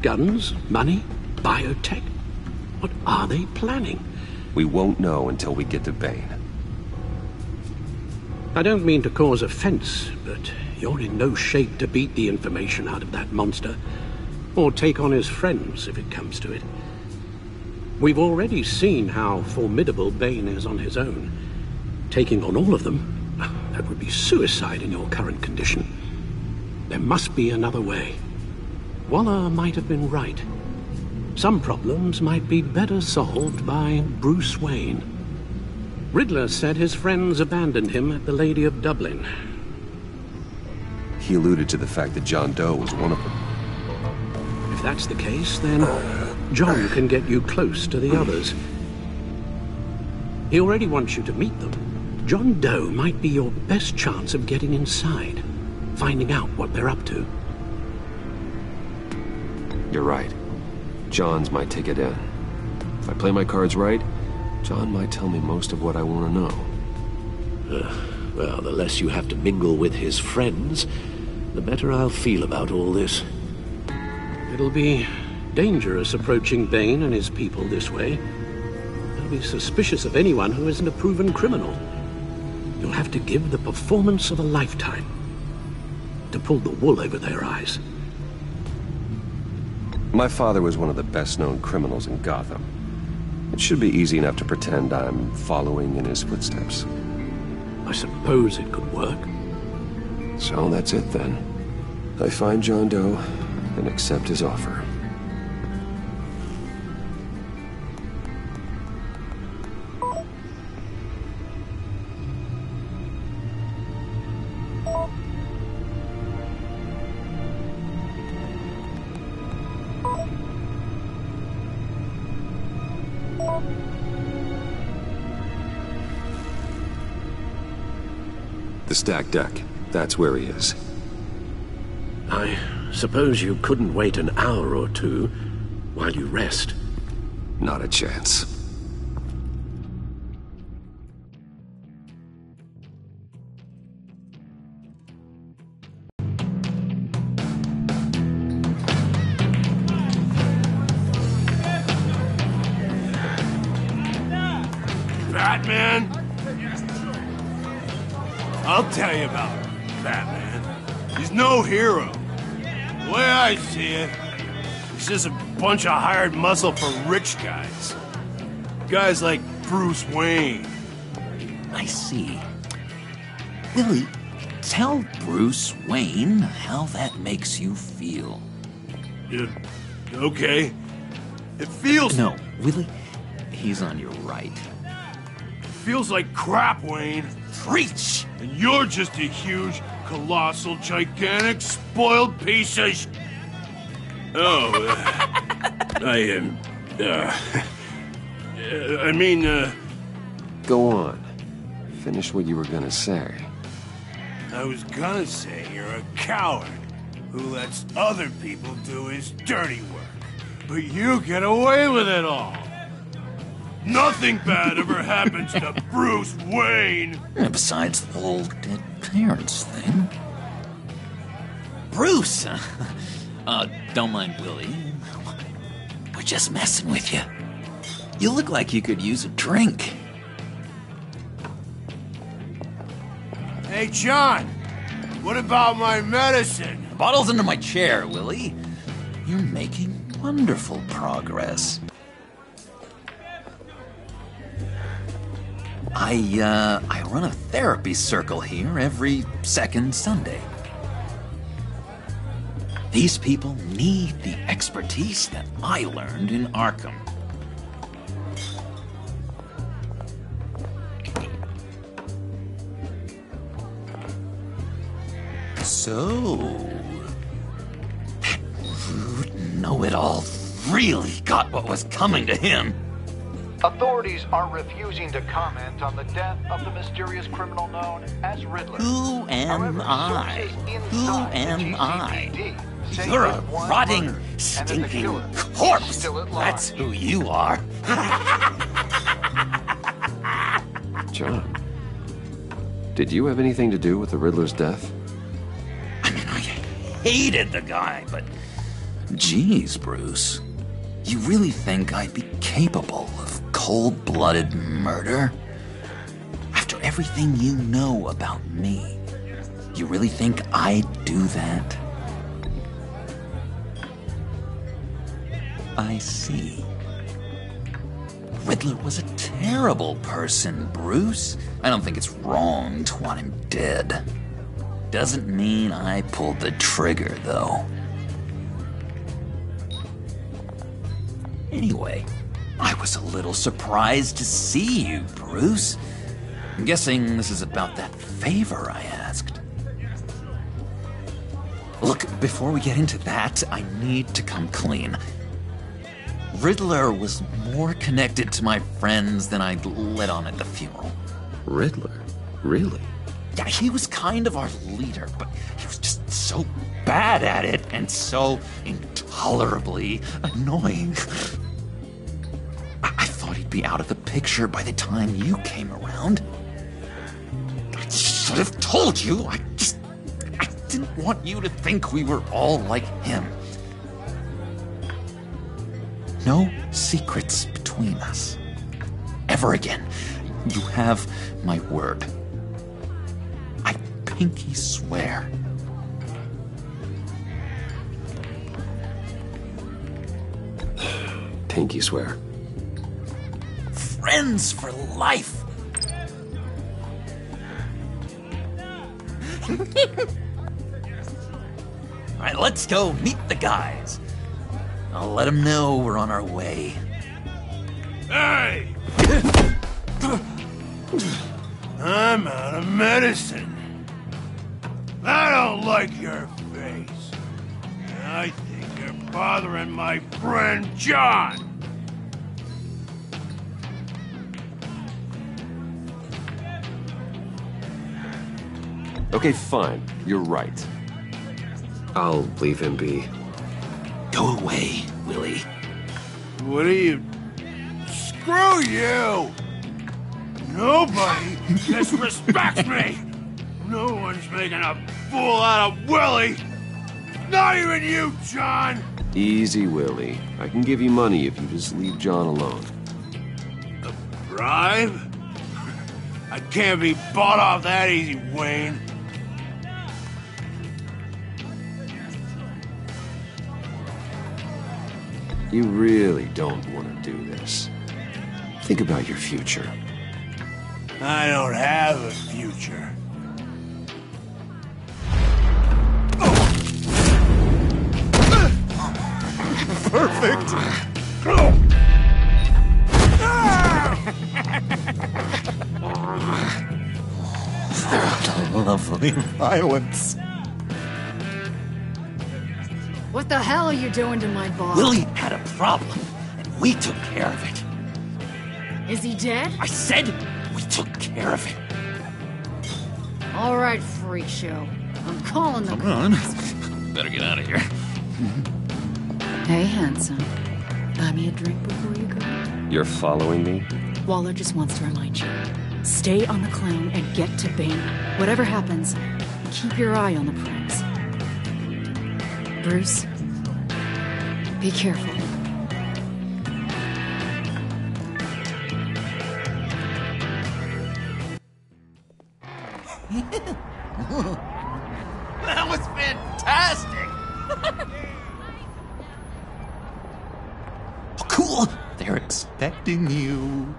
Guns, money, biotech? What are they planning? We won't know until we get to Bane. I don't mean to cause offense, but you're in no shape to beat the information out of that monster, or take on his friends if it comes to it. We've already seen how formidable Bane is on his own. Taking on all of them, that would be suicide in your current condition. There must be another way. Waller might have been right. Some problems might be better solved by Bruce Wayne. Riddler said his friends abandoned him at the Lady of Dublin. He alluded to the fact that John Doe was one of them. If that's the case, then John can get you close to the others. He already wants you to meet them. John Doe might be your best chance of getting inside, finding out what they're up to. You're right. John's my ticket in. If I play my cards right, John might tell me most of what I want to know. Well, the less you have to mingle with his friends, the better I'll feel about all this. It'll be dangerous approaching Bane and his people this way. They'll be suspicious of anyone who isn't a proven criminal. You'll have to give the performance of a lifetime to pull the wool over their eyes. My father was one of the best-known criminals in Gotham. It should be easy enough to pretend I'm following in his footsteps. I suppose it could work. So that's it then. I find John Doe and accept his offer. The stacked deck. That's where he is. I suppose you couldn't wait an hour or two while you rest? Not a chance. Batman? I'll tell you about Batman. He's no hero. The way I see it, he's just a bunch of hired muscle for rich guys. Guys like Bruce Wayne. I see. Willie, tell Bruce Wayne how that makes you feel. Okay. It feels... No, Willie, he's on your right. It feels like crap, Wayne. Preach! And you're just a huge, colossal, gigantic, spoiled piece of... Go on. Finish what you were gonna say. I was gonna say you're a coward who lets other people do his dirty work. But you get away with it all. Nothing bad ever happens to Bruce Wayne. Besides the whole dead parents thing. Bruce! Don't mind Willie. We're just messing with you. You look like you could use a drink. Hey, John. What about my medicine? Bottle's under my chair, Willie. You're making wonderful progress. I run a therapy circle here every second Sunday. These people need the expertise that I learned in Arkham. So, that rude know-it-all really got what was coming to him. Authorities are refusing to comment on the death of the mysterious criminal known as Riddler. Who am I? Who am I? You're a rotting, stinking corpse. That's who you are. John, did you have anything to do with the Riddler's death? Hated the guy, but... Geez, Bruce. You really think I'd be capable of cold-blooded murder? After everything you know about me, you really think I'd do that? I see. Riddler was a terrible person, Bruce. I don't think it's wrong to want him dead. Doesn't mean I pulled the trigger, though. Anyway, I was a little surprised to see you, Bruce. I'm guessing this is about that favor I asked. Look, before we get into that, I need to come clean. Riddler was more connected to my friends than I'd let on at the funeral. Riddler? Really? Yeah, he was kind of our leader, but he was just so bad at it and so intolerably annoying. I thought he'd be out of the picture by the time you came around. I should have told you. I didn't want you to think we were all like him. No secrets between us. Ever again. You have my word. I pinky swear. Pinky swear. Friends for life. All right, let's go meet the guys. I'll let them know we're on our way. Hey! I'm out of medicine. I don't like your face. I think you're bothering my friend John. Okay, fine. You're right. I'll leave him be. Go away, Willie. What are you... Screw you! Nobody disrespects me! No one's making a fool out of Willie! Not even you, John! Easy, Willie. I can give you money if you just leave John alone. A bribe? I can't be bought off that easy, Wayne. You really don't want to do this. Think about your future. I don't have a future. Perfect! Lovely violence. What the hell are you doing to my boss? Willie had a problem, and we took care of it. Is he dead? I said we took care of it. All right, freak show. I'm calling the Come on. Better get out of here. Hey, handsome. Buy me a drink before you go. You're following me? Waller just wants to remind you. Stay on the clown and get to Bane. Whatever happens, keep your eye on the prize. Bruce, be careful. That was fantastic! Oh, cool! They're expecting you.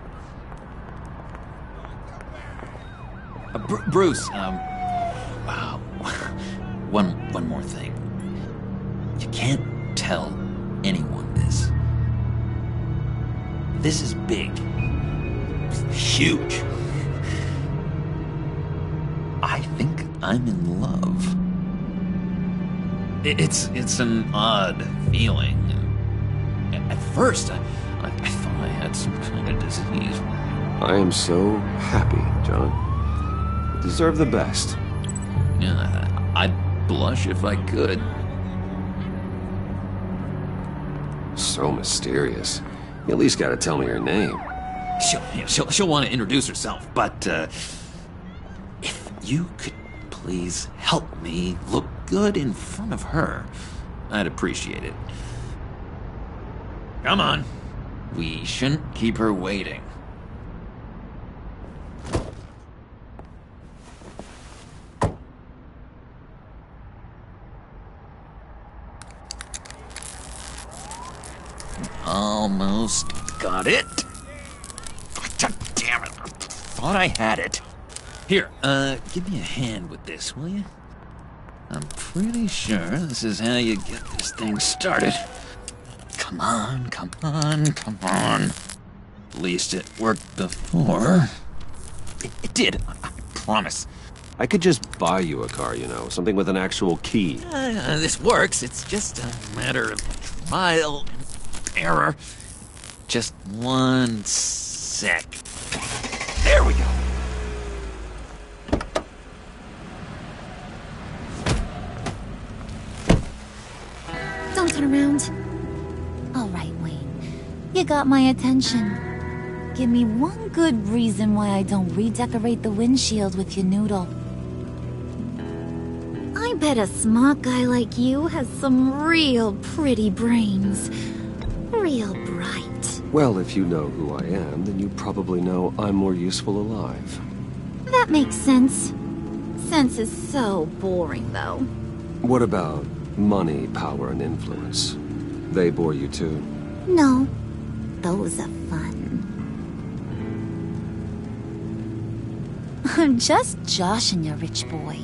Bruce, wow. One more thing. You can't tell anyone this. This is big. Huge. I think I'm in love. It's an odd feeling. At first, I thought I had some kind of disease. I am so happy, John. You deserve the best. Yeah, I'd blush if I could. So mysterious. You at least gotta tell me your name. She'll want to introduce herself, but if you could please help me look good in front of her, I'd appreciate it. Come on. We shouldn't keep her waiting. Almost got it. God damn it. I thought I had it. Here, give me a hand with this, will you? I'm pretty sure this is how you get this thing started. Come on, come on, come on. At least it worked before. It did, I promise. I could just buy you a car, you know, something with an actual key. This works. It's just a matter of trial and error. Just one sec. There we go. Don't turn around. All right, Wayne. You got my attention. Give me one good reason why I don't redecorate the windshield with your noodle. I bet a smart guy like you has some real pretty brains. Real bright. Well, if you know who I am, then you probably know I'm more useful alive. That makes sense. Sense is so boring, though. What about money, power, and influence? They bore you too? No. Those are fun. I'm just joshing you, rich boy.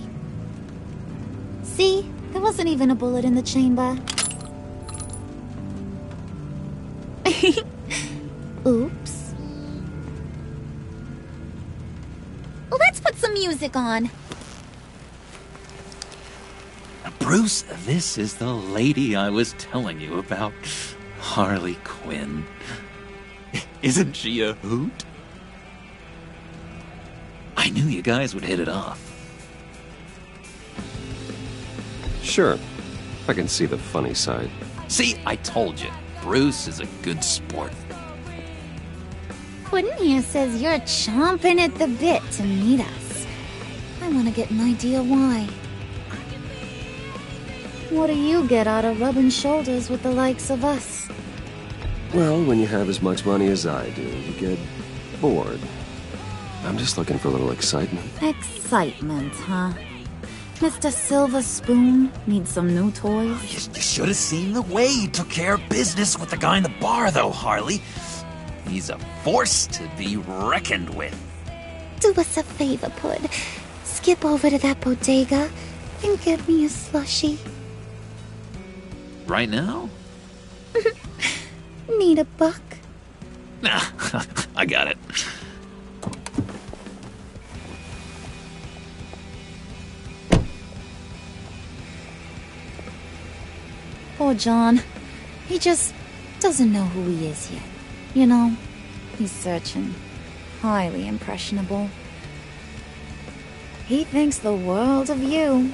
See? There wasn't even a bullet in the chamber. Oops. Let's put some music on. Bruce, this is the lady I was telling you about. Harley Quinn. Isn't she a hoot? I knew you guys would hit it off. Sure. I can see the funny side. See, I told you. Bruce is a good sport. Quinn here says you're chomping at the bit to meet us. I want to get an idea why. What do you get out of rubbing shoulders with the likes of us? Well, when you have as much money as I do, you get bored. I'm just looking for a little excitement. Excitement, huh? Mr. Silver Spoon needs some new toys? You should have seen the way he took care of business with the guy in the bar, though, Harley. He's a force to be reckoned with. Do us a favor, Pud. Skip over to that bodega and get me a slushie. Right now? Need a buck? Nah, I got it. Poor John. He just doesn't know who he is yet. You know, he's searching. Highly impressionable. He thinks the world of you.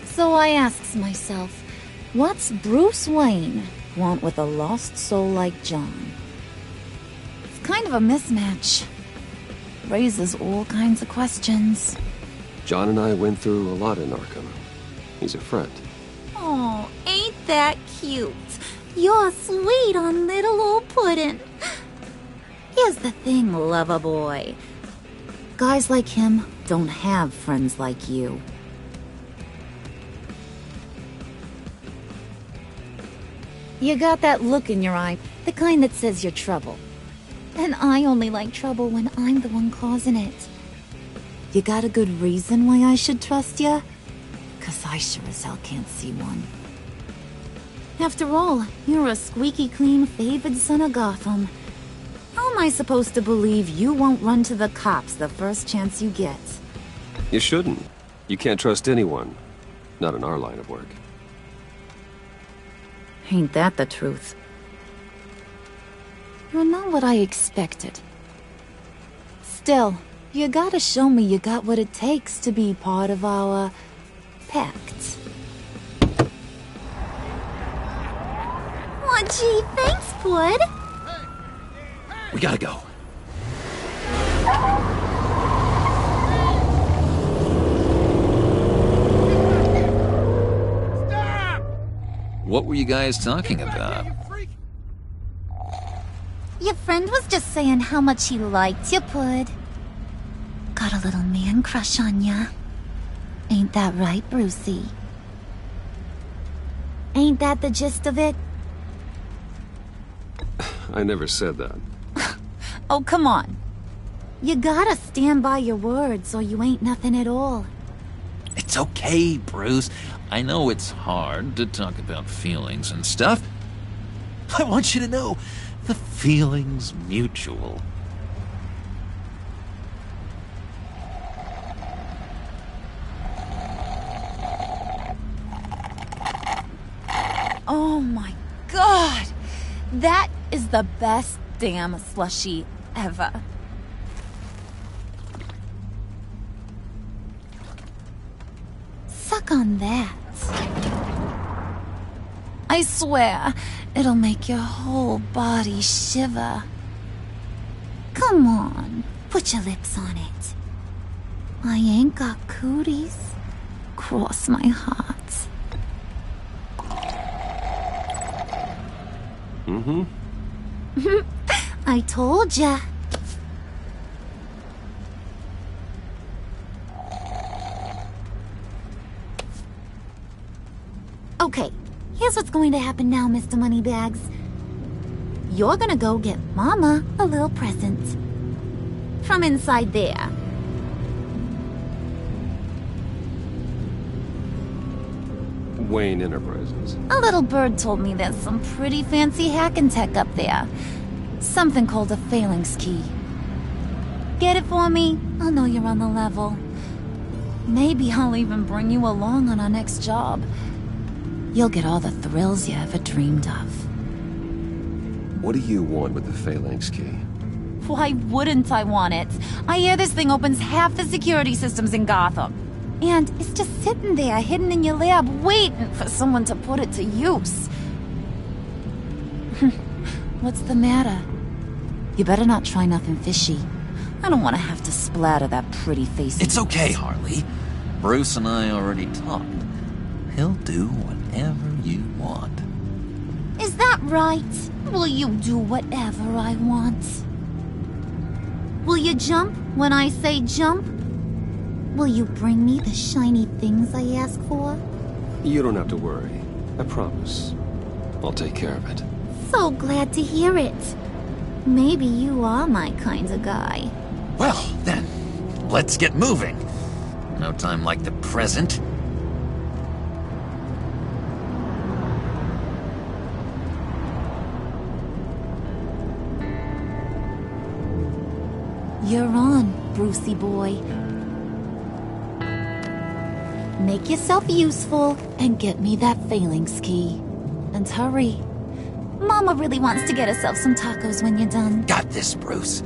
So I asks myself, what's Bruce Wayne want with a lost soul like John? It's kind of a mismatch. Raises all kinds of questions. John and I went through a lot in Arkham. He's a friend. Oh, ain't that cute? You're sweet on little old Puddin'. Here's the thing, lover boy. Guys like him don't have friends like you. You got that look in your eye, the kind that says you're trouble. And I only like trouble when I'm the one causing it. You got a good reason why I should trust you? 'Cause I sure as hell can't see one. After all, you're a squeaky clean favored son of Gotham. How am I supposed to believe you won't run to the cops the first chance you get? You shouldn't. You can't trust anyone. Not in our line of work. Ain't that the truth? You're not what I expected. Still, you gotta show me you got what it takes to be part of our pact. Oh, gee, thanks, Pud. We gotta go. What were you guys talking about? Your friend was just saying how much he liked you, Pud. Got a little man crush on ya. Ain't that right, Brucey? Ain't that the gist of it? I never said that. Oh, come on. You gotta stand by your words or you ain't nothing at all. It's okay, Bruce. I know it's hard to talk about feelings and stuff. I want you to know, the feeling's mutual. Oh my god! That is the best damn slushie ever. Suck on that. I swear, it'll make your whole body shiver. Come on, put your lips on it. I ain't got cooties. Cross my heart. Mm-hmm. I told ya. Okay, here's what's going to happen now, Mr. Moneybags. You're gonna go get Mama a little present. From inside there. Wayne Enterprises. A little bird told me there's some pretty fancy hacking tech up there. Something called a phalanx key. Get it for me? I'll know you're on the level. Maybe I'll even bring you along on our next job. You'll get all the thrills you ever dreamed of. What do you want with the phalanx key? Why wouldn't I want it? I hear this thing opens half the security systems in Gotham. And it's just sitting there, hidden in your lab, waiting for someone to put it to use. What's the matter? You better not try nothing fishy. I don't want to have to splatter that pretty face. It's okay, Harley. Bruce and I already talked. He'll do whatever you want. Is that right? Will you do whatever I want? Will you jump when I say jump? Will you bring me the shiny things I ask for? You don't have to worry. I promise. I'll take care of it. So glad to hear it. Maybe you are my kind of guy. Well, then, let's get moving. No time like the present. You're on, Brucey boy. Make yourself useful and get me that phalanx key. And hurry. Mama really wants to get herself some tacos when you're done. Got this, Bruce.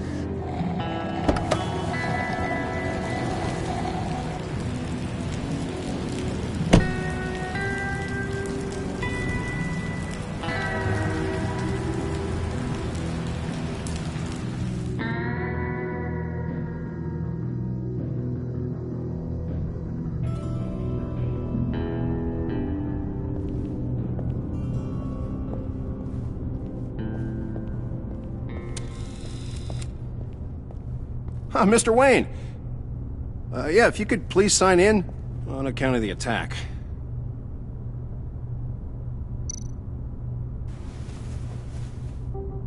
Mr. Wayne. Yeah, if you could please sign in on account of the attack.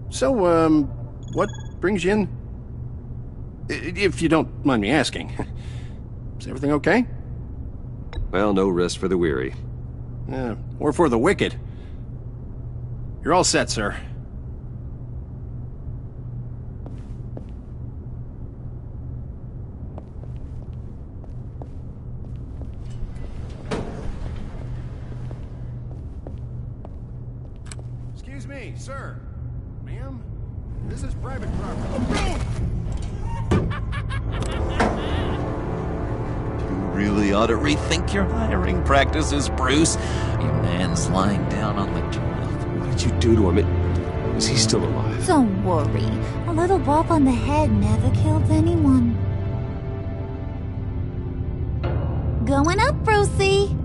So, what brings you in? If you don't mind me asking. Is everything okay? Well, no rest for the weary. Or for the wicked. You're all set, sir. Excuse me, sir. Ma'am? This is private property. You really ought to rethink your hiring practices, Bruce. Your man's lying down on the job. What did you do to him? Is he still alive? Don't worry. A little bump on the head never killed anyone. Going up, Brucey.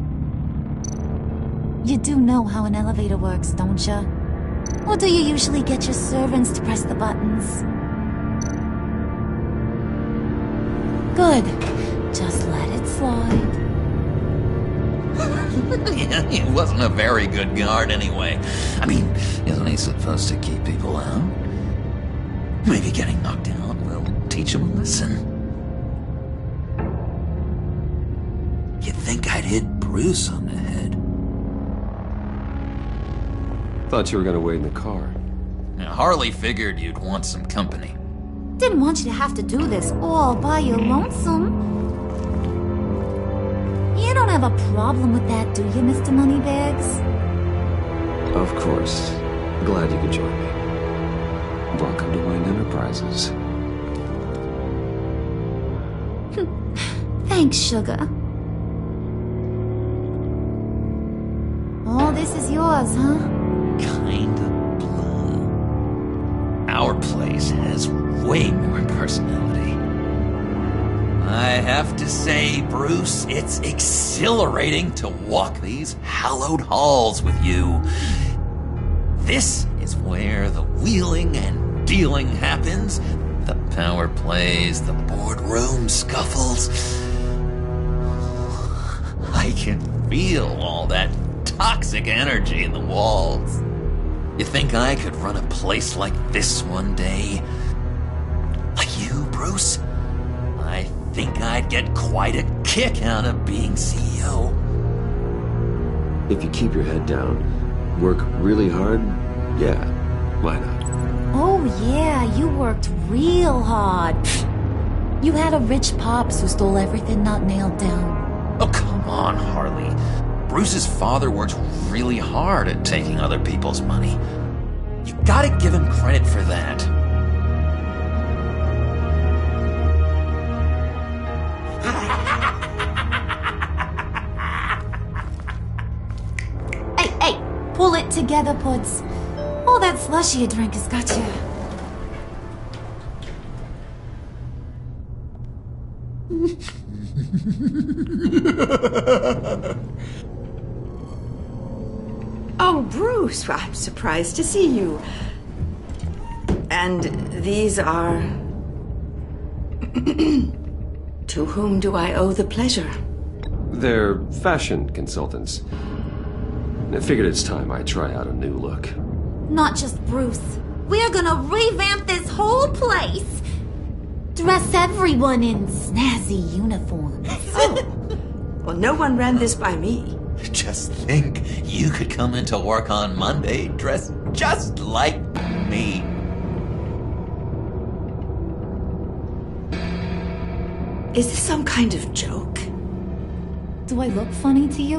You do know how an elevator works, don't you? Or do you usually get your servants to press the buttons? Good. Just let it slide. Yeah, he wasn't a very good guard anyway. I mean, isn't he supposed to keep people out? Maybe getting knocked out will teach him a lesson. You'd think I'd hit Bruce on the head. Thought you were gonna wait in the car. Now, Harley figured you'd want some company. Didn't want you to have to do this all by your lonesome. You don't have a problem with that, do you, Mr. Moneybags? Of course. Glad you could join me. Welcome to Wayne Enterprises. Thanks, sugar. All this is yours, huh? Kinda blue. Our place has way more personality. I have to say, Bruce, it's exhilarating to walk these hallowed halls with you. This is where the wheeling and dealing happens. The power plays, the boardroom scuffles. I can feel all that toxic energy in the walls. You think I could run a place like this one day? Like you, Bruce? I think I'd get quite a kick out of being CEO. If you keep your head down, work really hard, yeah, why not? Oh yeah, you worked real hard. You had a rich pops who stole everything not nailed down. Oh, come on, Harley. Bruce's father worked really hard at taking other people's money. You gotta give him credit for that. Hey, pull it together, Puds. All that slushy you drank has got you. Oh, Bruce, I'm surprised to see you. And these are... To whom do I owe the pleasure? They're fashion consultants. I figured it's time I try out a new look. Not just Bruce. We're gonna revamp this whole place. Dress everyone in snazzy uniforms. Well, no one ran this by me. Just think, you could come into work on Monday dressed just like me. Is this some kind of joke? Do I look funny to you?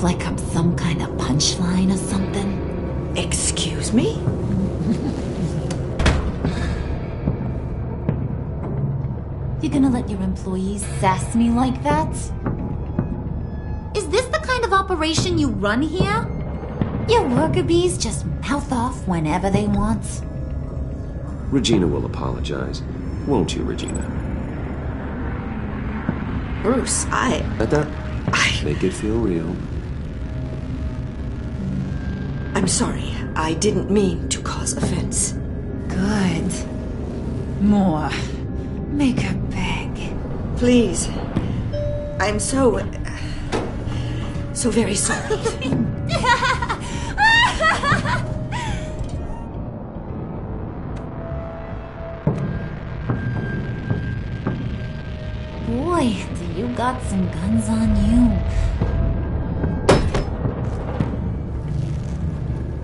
Like I'm some kind of punchline or something? Excuse me? You gonna let your employees sass me like that? Is this the kind of operation you run here? Your worker bees just mouth off whenever they want. Regina will apologize. Won't you, Regina? Bruce, Let that make it feel real. I'm sorry. I didn't mean to cause offense. Good. More. Make her beg. Please. I'm so very sorry. Boy, do you got some guns on you.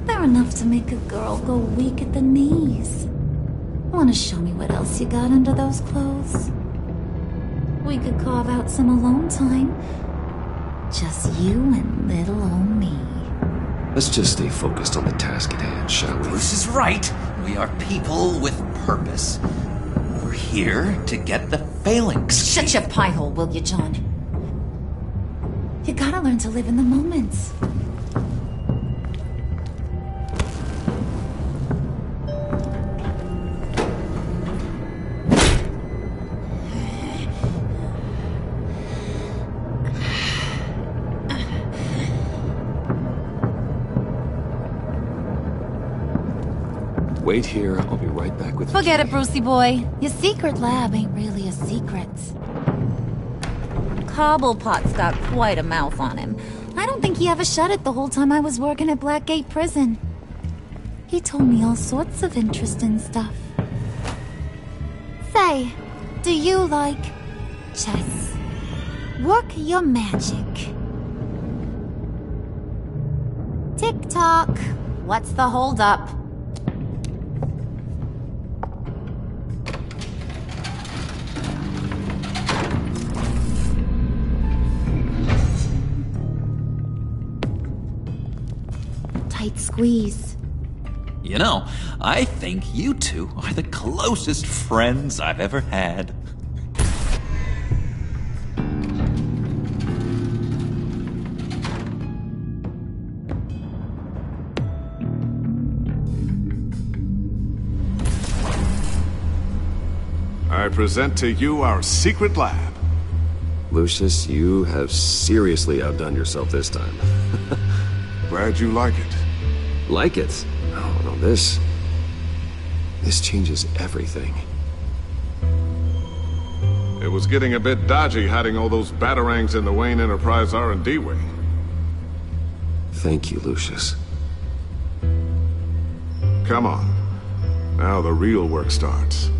They're enough to make a girl go weak at the knees. Wanna show me what else you got under those clothes? We could carve out some alone time. Just you and little old me. Let's just stay focused on the task at hand, shall we? Bruce is right. We are people with purpose. We're here to get the phalanx. Shut your pie hole, will you, John? You gotta learn to live in the moment. Wait here. I'll be right back with Forget it, Brucey boy. Your secret lab ain't really a secret. Cobblepot's got quite a mouth on him. I don't think he ever shut it the whole time I was working at Blackgate Prison. He told me all sorts of interesting stuff. Say, do you like chess? Work your magic. Tick-tock. What's the holdup? Tight squeeze. You know, I think you two are the closest friends I've ever had. I present to you our secret lab. Lucius, you have seriously outdone yourself this time. Glad you like it. Like it? Oh, no, this changes everything. It was getting a bit dodgy hiding all those batarangs in the Wayne Enterprise R&D wing. Thank you, Lucius. Come on. Now the real work starts.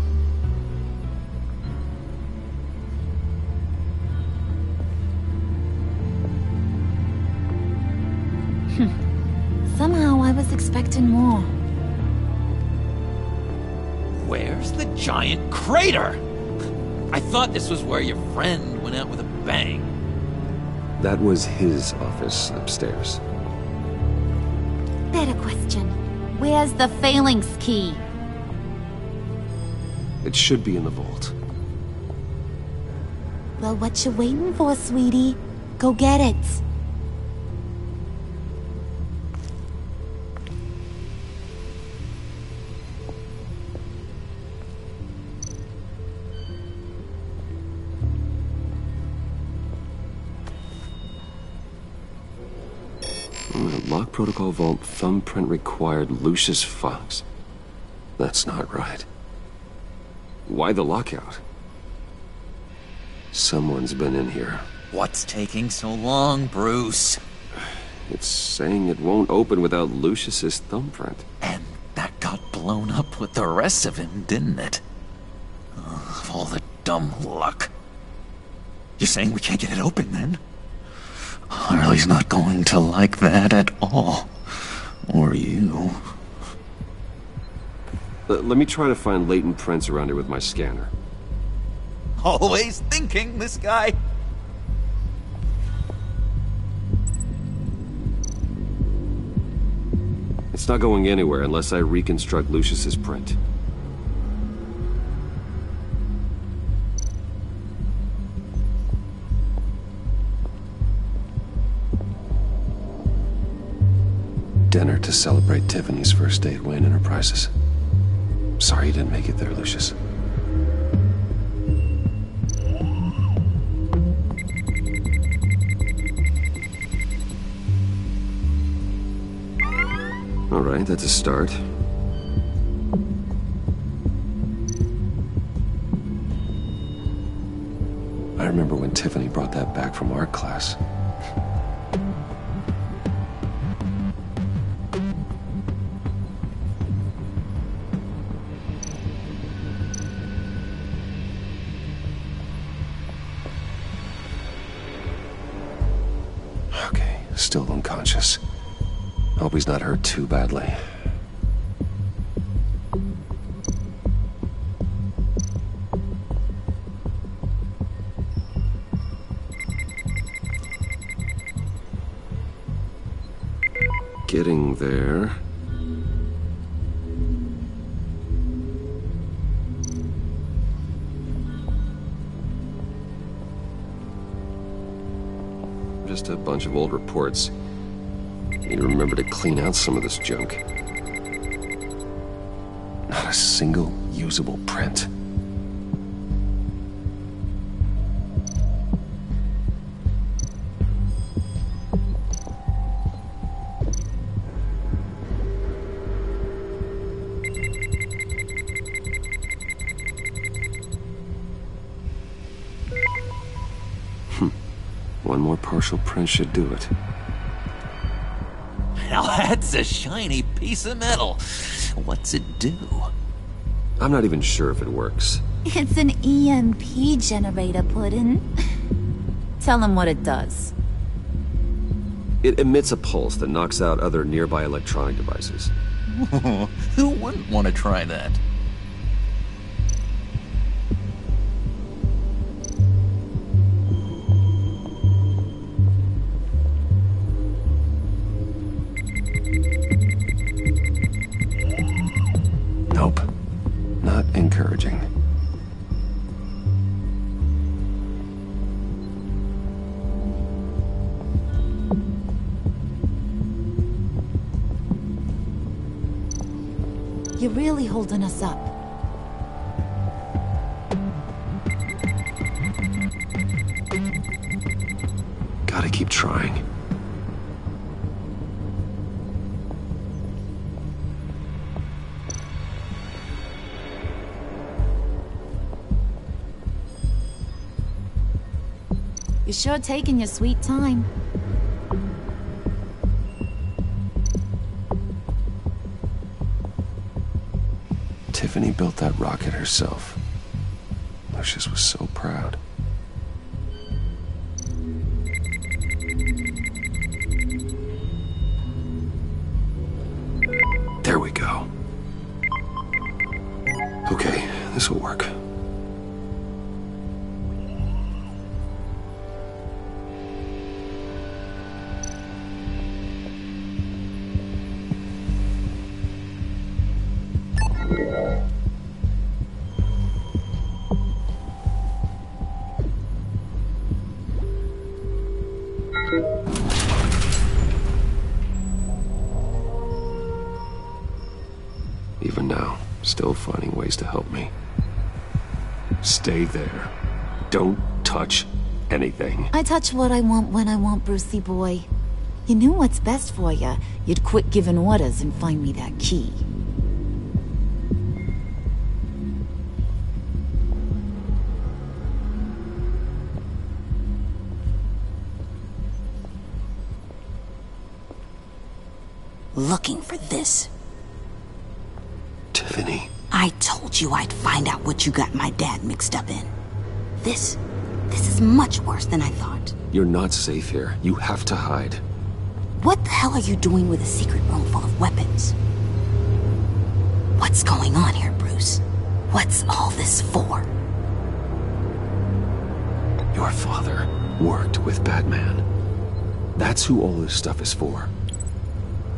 Somehow I was expecting more. Where's the giant crater? I thought this was where your friend went out with a bang. That was his office upstairs. Better question. Where's the phalanx key? It should be in the vault. Well, what you waiting for, sweetie? Go get it. Lock protocol vault thumbprint required Lucius Fox. That's not right. Why the lockout? Someone's been in here. What's taking so long, Bruce? It's saying it won't open without Lucius's thumbprint. And that got blown up with the rest of him, didn't it? Of all the dumb luck. You're saying we can't get it open, then? Harley's not going to like that at all. Or you. Let me try to find latent prints around here with my scanner. Always thinking, this guy. It's not going anywhere unless I reconstruct Lucius's print. Dinner to celebrate Tiffany's first day at Wayne Enterprises. Sorry you didn't make it there, Lucius. All right, that's a start. I remember when Tiffany brought that back from art class. Okay, still unconscious. Hope he's not hurt too badly. Getting there. Just a bunch of old reports. Need to remember to clean out some of this junk. Not a single usable print. One more partial print should do it. Now that's a shiny piece of metal. What's it do? I'm not even sure if it works. It's an EMP generator, Puddin'. Tell him what it does. It emits a pulse that knocks out other nearby electronic devices. Who wouldn't want to try that? Nope. Not encouraging. You're really holding us up. Gotta keep trying. You're sure taking your sweet time. Tiffany built that rocket herself. Lucius was so proud. There we go. Okay, this will work. Even now, still finding ways to help me. Stay there. Don't touch anything. I touch what I want when I want, Brucey boy. You knew what's best for you. You'd quit giving orders and find me that key. looking for this. Tiffany. I told you I'd find out what you got my dad mixed up in. This is much worse than I thought. You're not safe here. You have to hide. What the hell are you doing with a secret room full of weapons? What's going on here, Bruce? What's all this for? Your father worked with Batman. That's who all this stuff is for.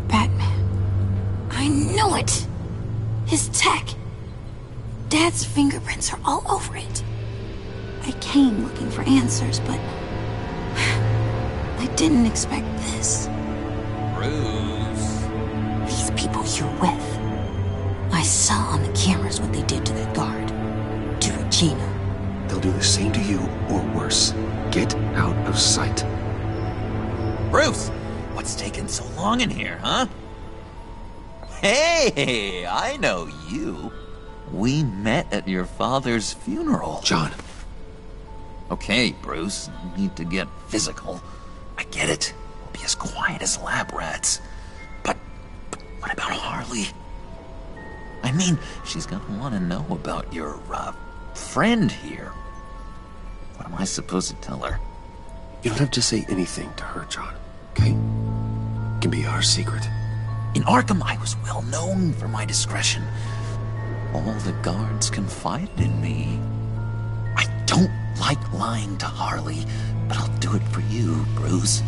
Batman. I knew it! His tech. Dad's fingerprints are all over it. I came looking for answers, but I didn't expect this. Bruce. These people you're with. I saw on the cameras what they did to that guard. To Regina. They'll do the same to you, or worse. Get out of sight. Bruce! What's taking so long in here, huh? Hey, I know you. We met at your father's funeral. John. Okay, Bruce, no need to get physical. I get it. We'll be as quiet as lab rats. But what about Harley? I mean, she's gonna want to know about your, friend here. What am I supposed to tell her? You don't have to say anything to her, John, okay? It can be our secret. In Arkham, I was well known for my discretion. All the guards confided in me. I don't like lying to Harley, but I'll do it for you, Bruce.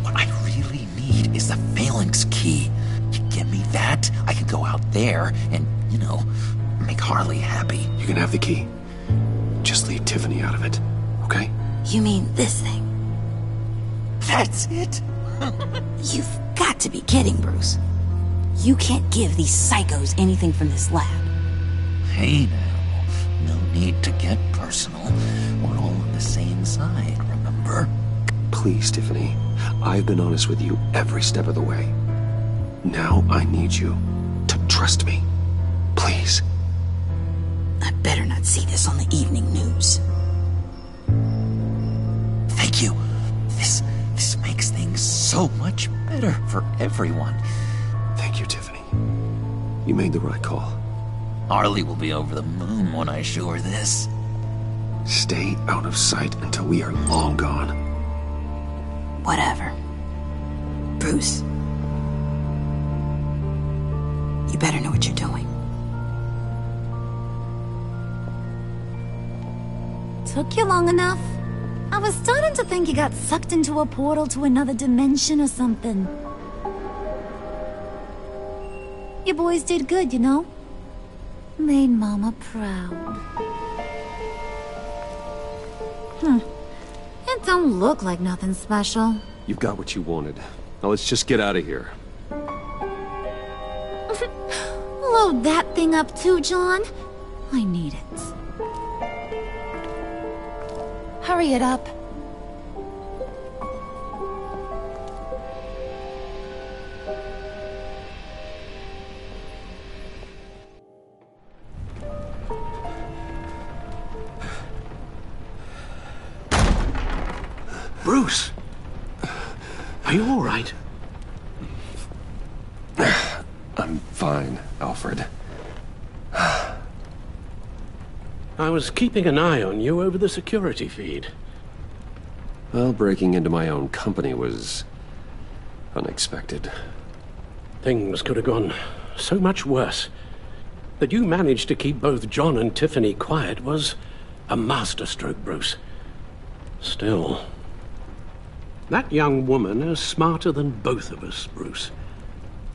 What I really need is the phalanx key. You give me that, I can go out there and, make Harley happy. You can have the key. Just leave Tiffany out of it, okay? You mean this thing? That's it? You've got to be kidding, Bruce. You can't give these psychos anything from this lab. Hey now, no need to get personal. We're all on the same side, remember? Please, Tiffany. I've been honest with you every step of the way. Now I need you to trust me. Please. I better not see this on the evening news. Thank you. This makes things so much better for everyone. Thank you, Tiffany. You made the right call. Harley will be over the moon when I show her this. Stay out of sight until we are long gone. Whatever. Bruce. You better know what you're doing. Took you long enough? I was starting to think you got sucked into a portal to another dimension or something. You boys did good, you know? Made Mama proud. It don't look like nothing special. You've got what you wanted. Now let's just get out of here. Load that thing up too, John. I need it. Hurry it up. Bruce! Are you all right? I'm fine, Alfred. I was keeping an eye on you over the security feed. Well, breaking into my own company was unexpected. Things could have gone so much worse. That you managed to keep both John and Tiffany quiet was a masterstroke, Bruce. Still, that young woman is smarter than both of us, Bruce.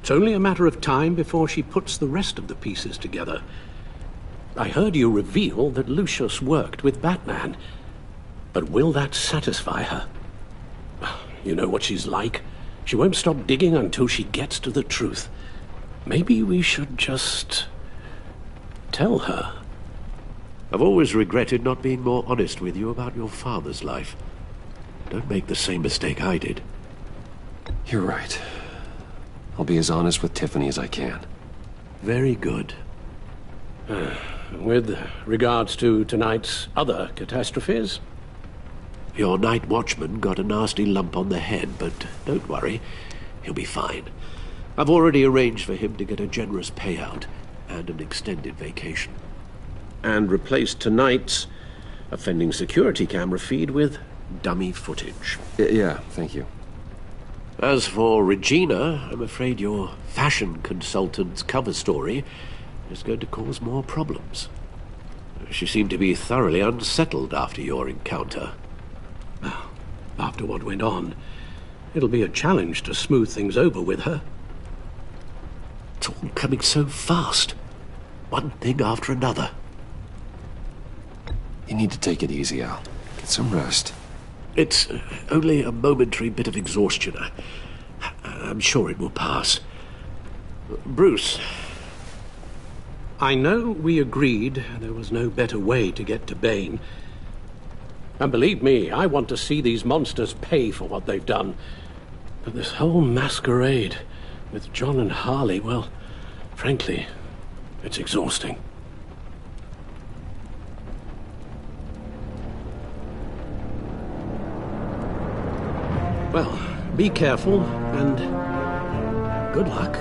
It's only a matter of time before she puts the rest of the pieces together. I heard you reveal that Lucius worked with Batman. But will that satisfy her? You know what she's like. She won't stop digging until she gets to the truth. Maybe we should just tell her. I've always regretted not being more honest with you about your father's life. Don't make the same mistake I did. You're right. I'll be as honest with Tiffany as I can. Very good. With regards to tonight's other catastrophes? Your night watchman got a nasty lump on the head, but don't worry. He'll be fine. I've already arranged for him to get a generous payout and an extended vacation. And replaced tonight's offending security camera feed with dummy footage. Yeah, thank you. As for Regina, I'm afraid your fashion consultant's cover story is going to cause more problems. She seemed to be thoroughly unsettled after your encounter. Well, after what went on, it'll be a challenge to smooth things over with her. It's all coming so fast. One thing after another. You need to take it easy, Al. Get some rest. It's only a momentary bit of exhaustion. I'm sure it will pass. Bruce. I know we agreed there was no better way to get to Bane. And believe me, I want to see these monsters pay for what they've done. But this whole masquerade with John and Harley, well, frankly, it's exhausting. Well, be careful, and good luck.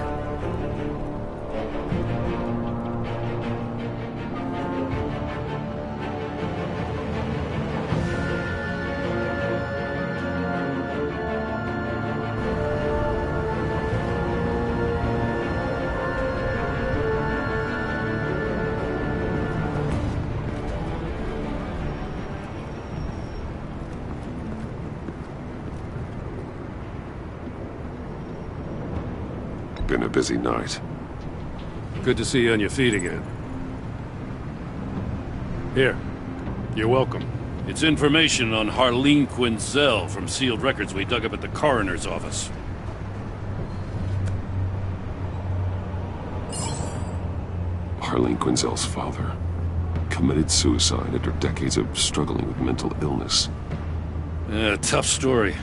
Been a busy night. Good to see you on your feet again. Here. You're welcome. It's information on Harleen Quinzel from sealed records we dug up at the coroner's office. Harleen Quinzel's father committed suicide after decades of struggling with mental illness. Yeah, tough story.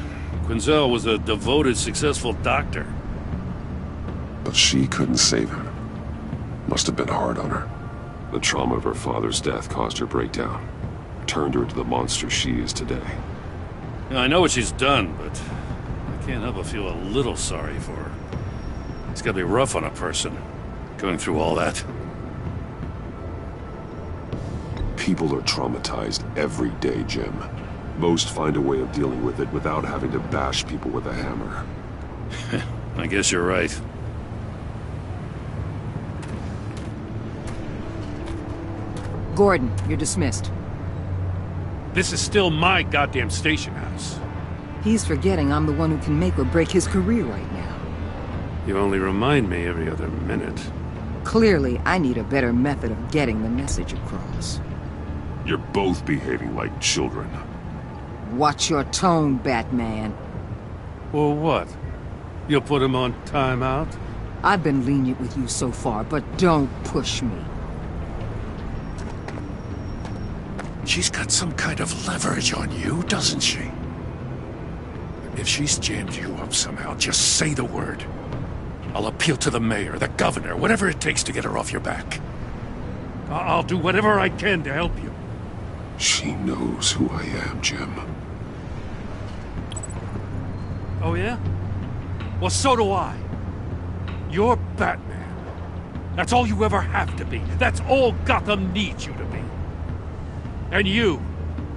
Quinzel was a devoted, successful doctor. But she couldn't save him. Must have been hard on her. The trauma of her father's death caused her breakdown. Turned her into the monster she is today. Yeah, I know what she's done, but I can't help but feel a little sorry for her. It's gotta be rough on a person, going through all that. People are traumatized every day, Jim. Most find a way of dealing with it without having to bash people with a hammer. I guess you're right. Gordon, you're dismissed. This is still my goddamn station house. He's forgetting I'm the one who can make or break his career right now. You only remind me every other minute. Clearly, I need a better method of getting the message across. You're both behaving like children. Watch your tone, Batman. Well, what? You'll put him on timeout? I've been lenient with you so far, but don't push me. She's got some kind of leverage on you, doesn't she? If she's jammed you up somehow, just say the word. I'll appeal to the mayor, the governor, whatever it takes to get her off your back. I'll do whatever I can to help you. She knows who I am, Jim. Oh, yeah? Well, so do I. You're Batman. That's all you ever have to be. That's all Gotham needs you to be. And you,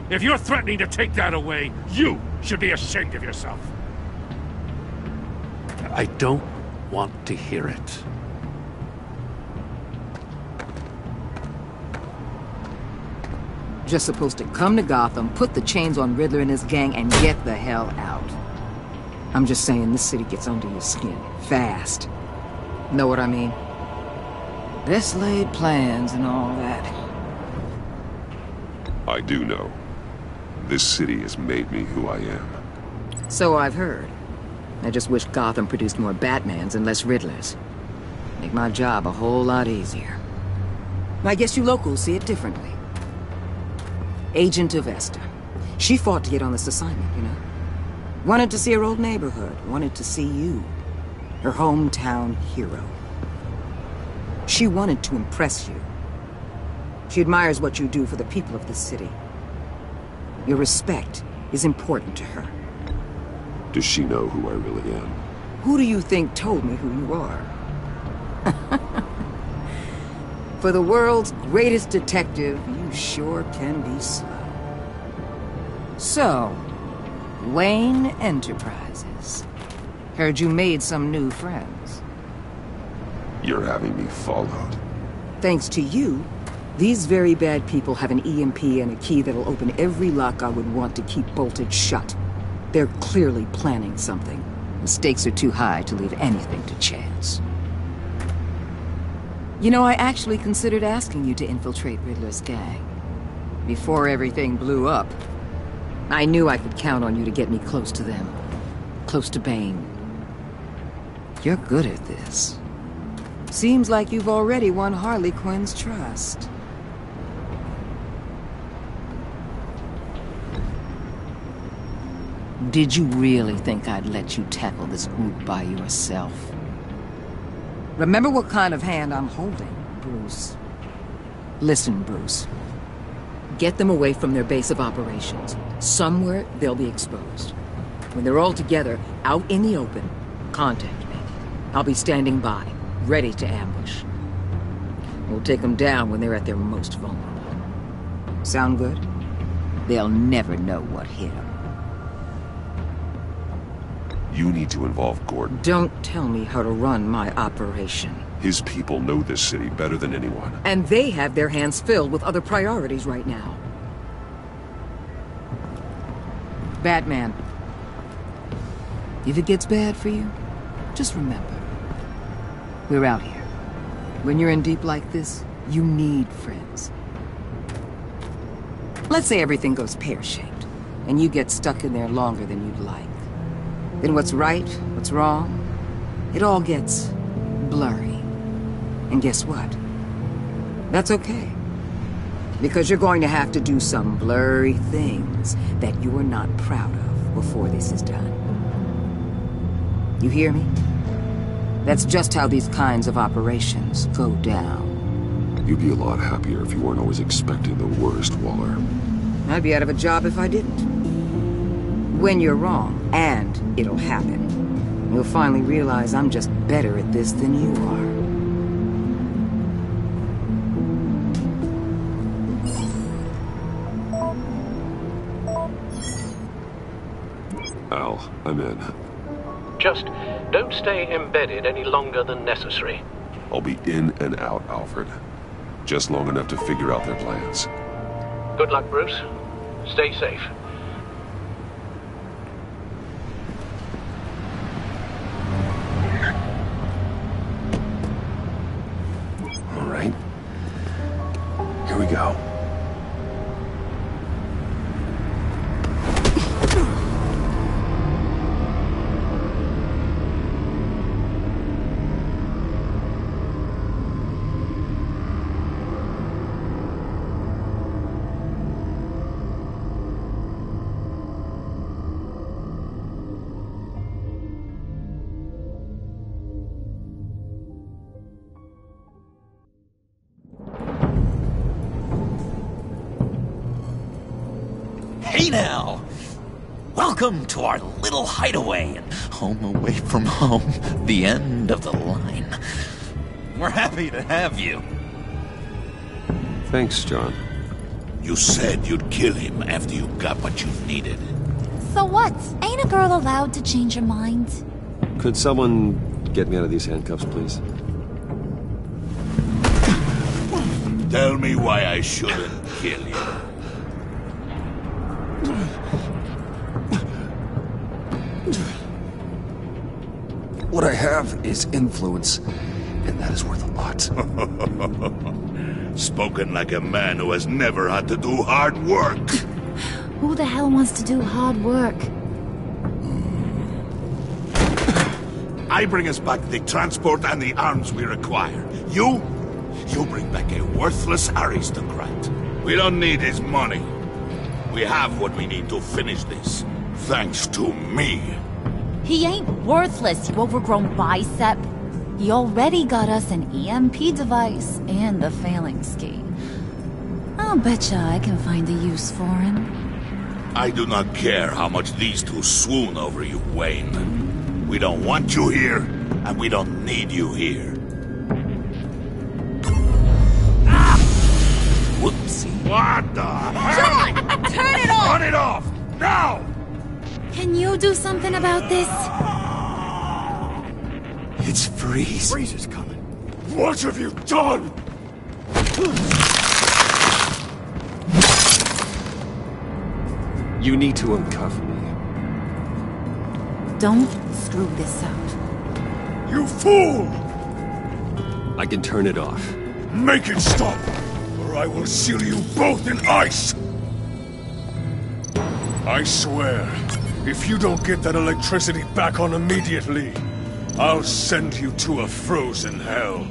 if you're threatening to take that away, you should be ashamed of yourself. I don't want to hear it. Just supposed to come to Gotham, put the chains on Riddler and his gang, and get the hell out. I'm just saying, this city gets under your skin. Fast. Know what I mean? Best laid plans and all that. I do know. This city has made me who I am. So I've heard. I just wish Gotham produced more Batmans and less Riddlers. Make my job a whole lot easier. I guess you locals see it differently. Agent of Esther. She fought to get on this assignment, you know. Wanted to see her old neighborhood. Wanted to see you. Her hometown hero. She wanted to impress you. She admires what you do for the people of this city. Your respect is important to her. Does she know who I really am? Who do you think told me who you are? For the world's greatest detective, you sure can be slow. So, Wayne Enterprises. Heard you made some new friends. You're having me followed. Thanks to you, these very bad people have an EMP and a key that'll open every lock I would want to keep bolted shut. They're clearly planning something. The stakes are too high to leave anything to chance. You know, I actually considered asking you to infiltrate Riddler's gang. Before everything blew up, I knew I could count on you to get me close to them. Close to Bane. You're good at this. Seems like you've already won Harley Quinn's trust. Did you really think I'd let you tackle this group by yourself? Remember what kind of hand I'm holding, Bruce. Listen, Bruce. Get them away from their base of operations. Somewhere they'll be exposed. When they're all together, out in the open, contact me. I'll be standing by, ready to ambush. We'll take them down when they're at their most vulnerable. Sound good? They'll never know what hit them. You need to involve Gordon. Don't tell me how to run my operation. His people know this city better than anyone. And they have their hands filled with other priorities right now. Batman. If it gets bad for you, just remember. We're out here. When you're in deep like this, you need friends. Let's say everything goes pear-shaped, and you get stuck in there longer than you'd like. Then what's right, what's wrong, it all gets blurry. And guess what? That's okay. Because you're going to have to do some blurry things that you're not proud of before this is done. You hear me? That's just how these kinds of operations go down. You'd be a lot happier if you weren't always expecting the worst, Waller. I'd be out of a job if I didn't. When you're wrong, and it'll happen, you'll finally realize I'm just better at this than you are. Al, I'm in. Just don't stay embedded any longer than necessary. I'll be in and out, Alfred. Just long enough to figure out their plans. Good luck, Bruce. Stay safe. All right. Here we go. Hey now! Welcome to our little hideaway and home away from home, the end of the line. We're happy to have you. Thanks, John. You said you'd kill him after you got what you needed. So what? Ain't a girl allowed to change her mind? Could someone get me out of these handcuffs, please? Tell me why I shouldn't kill you. What I have is influence, and that is worth a lot. Spoken like a man who has never had to do hard work. Who the hell wants to do hard work? I bring us back the transport and the arms we require. You bring back a worthless aristocrat. We don't need his money. We have what we need to finish this, thanks to me. He ain't worthless, you overgrown bicep. He already got us an EMP device and the failing ski. I'll betcha I can find a use for him. I do not care how much these two swoon over you, Wayne. We don't want you here, and we don't need you here. Whoopsie. What the hell? John, turn it off! Turn it off! Now! Can you do something about this? It's Freeze. Freeze is coming. What have you done? You need to uncuff me. Don't screw this up. You fool! I can turn it off. Make it stop, or I will seal you both in ice! I swear, if you don't get that electricity back on immediately, I'll send you to a frozen hell.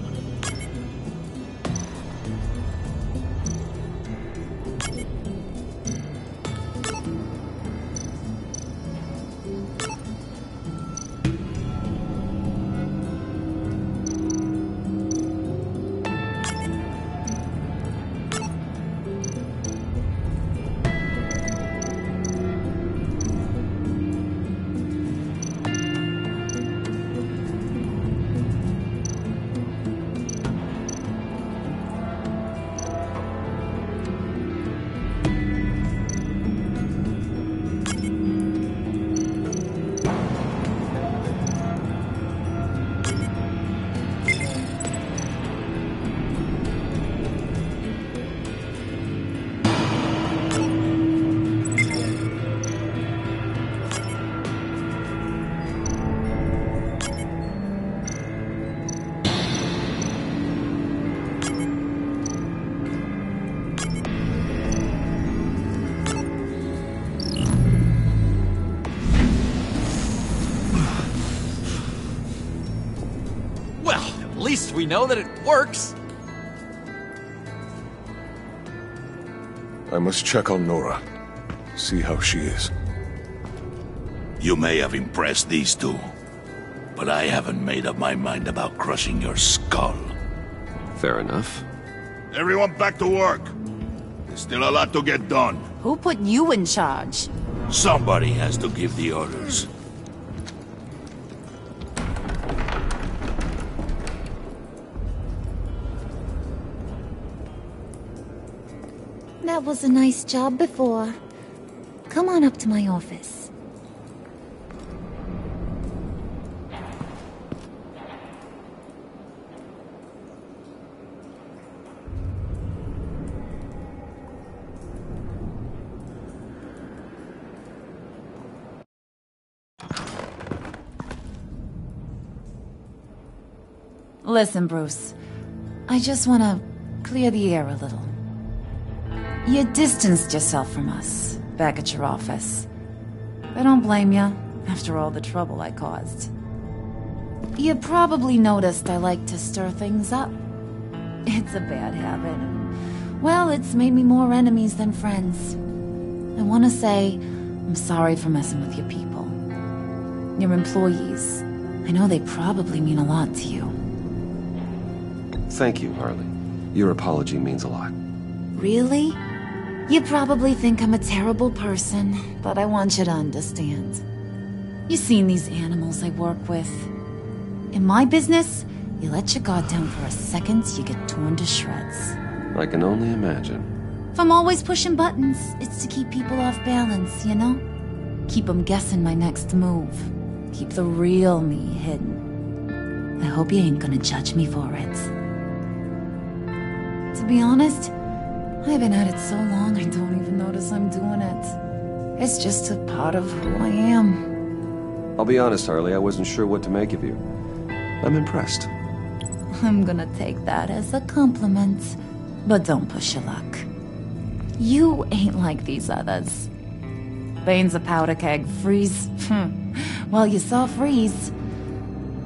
At least we know that it works. I must check on Nora. See how she is. You may have impressed these two, but I haven't made up my mind about crushing your skull. Fair enough. Everyone back to work. There's still a lot to get done. Who put you in charge? Somebody has to give the orders. That was a nice job before. Come on up to my office. Listen, Bruce. I just want to clear the air a little. You distanced yourself from us, back at your office. I don't blame you, after all the trouble I caused. You probably noticed I like to stir things up. It's a bad habit. Well, it's made me more enemies than friends. I want to say, I'm sorry for messing with your people. Your employees. I know they probably mean a lot to you. Thank you, Harley. Your apology means a lot. Really? You probably think I'm a terrible person, but I want you to understand. You've seen these animals I work with. In my business, you let your guard down for a second, you get torn to shreds. I can only imagine. If I'm always pushing buttons, it's to keep people off balance, you know? Keep them guessing my next move. Keep the real me hidden. I hope you ain't gonna judge me for it. To be honest, I've been at it so long I don't even notice I'm doing it. It's just a part of who I am. I'll be honest, Harley, I wasn't sure what to make of you. I'm impressed. I'm gonna take that as a compliment. But don't push your luck. You ain't like these others. Bane's a powder keg, Freeze. Well, you saw Freeze.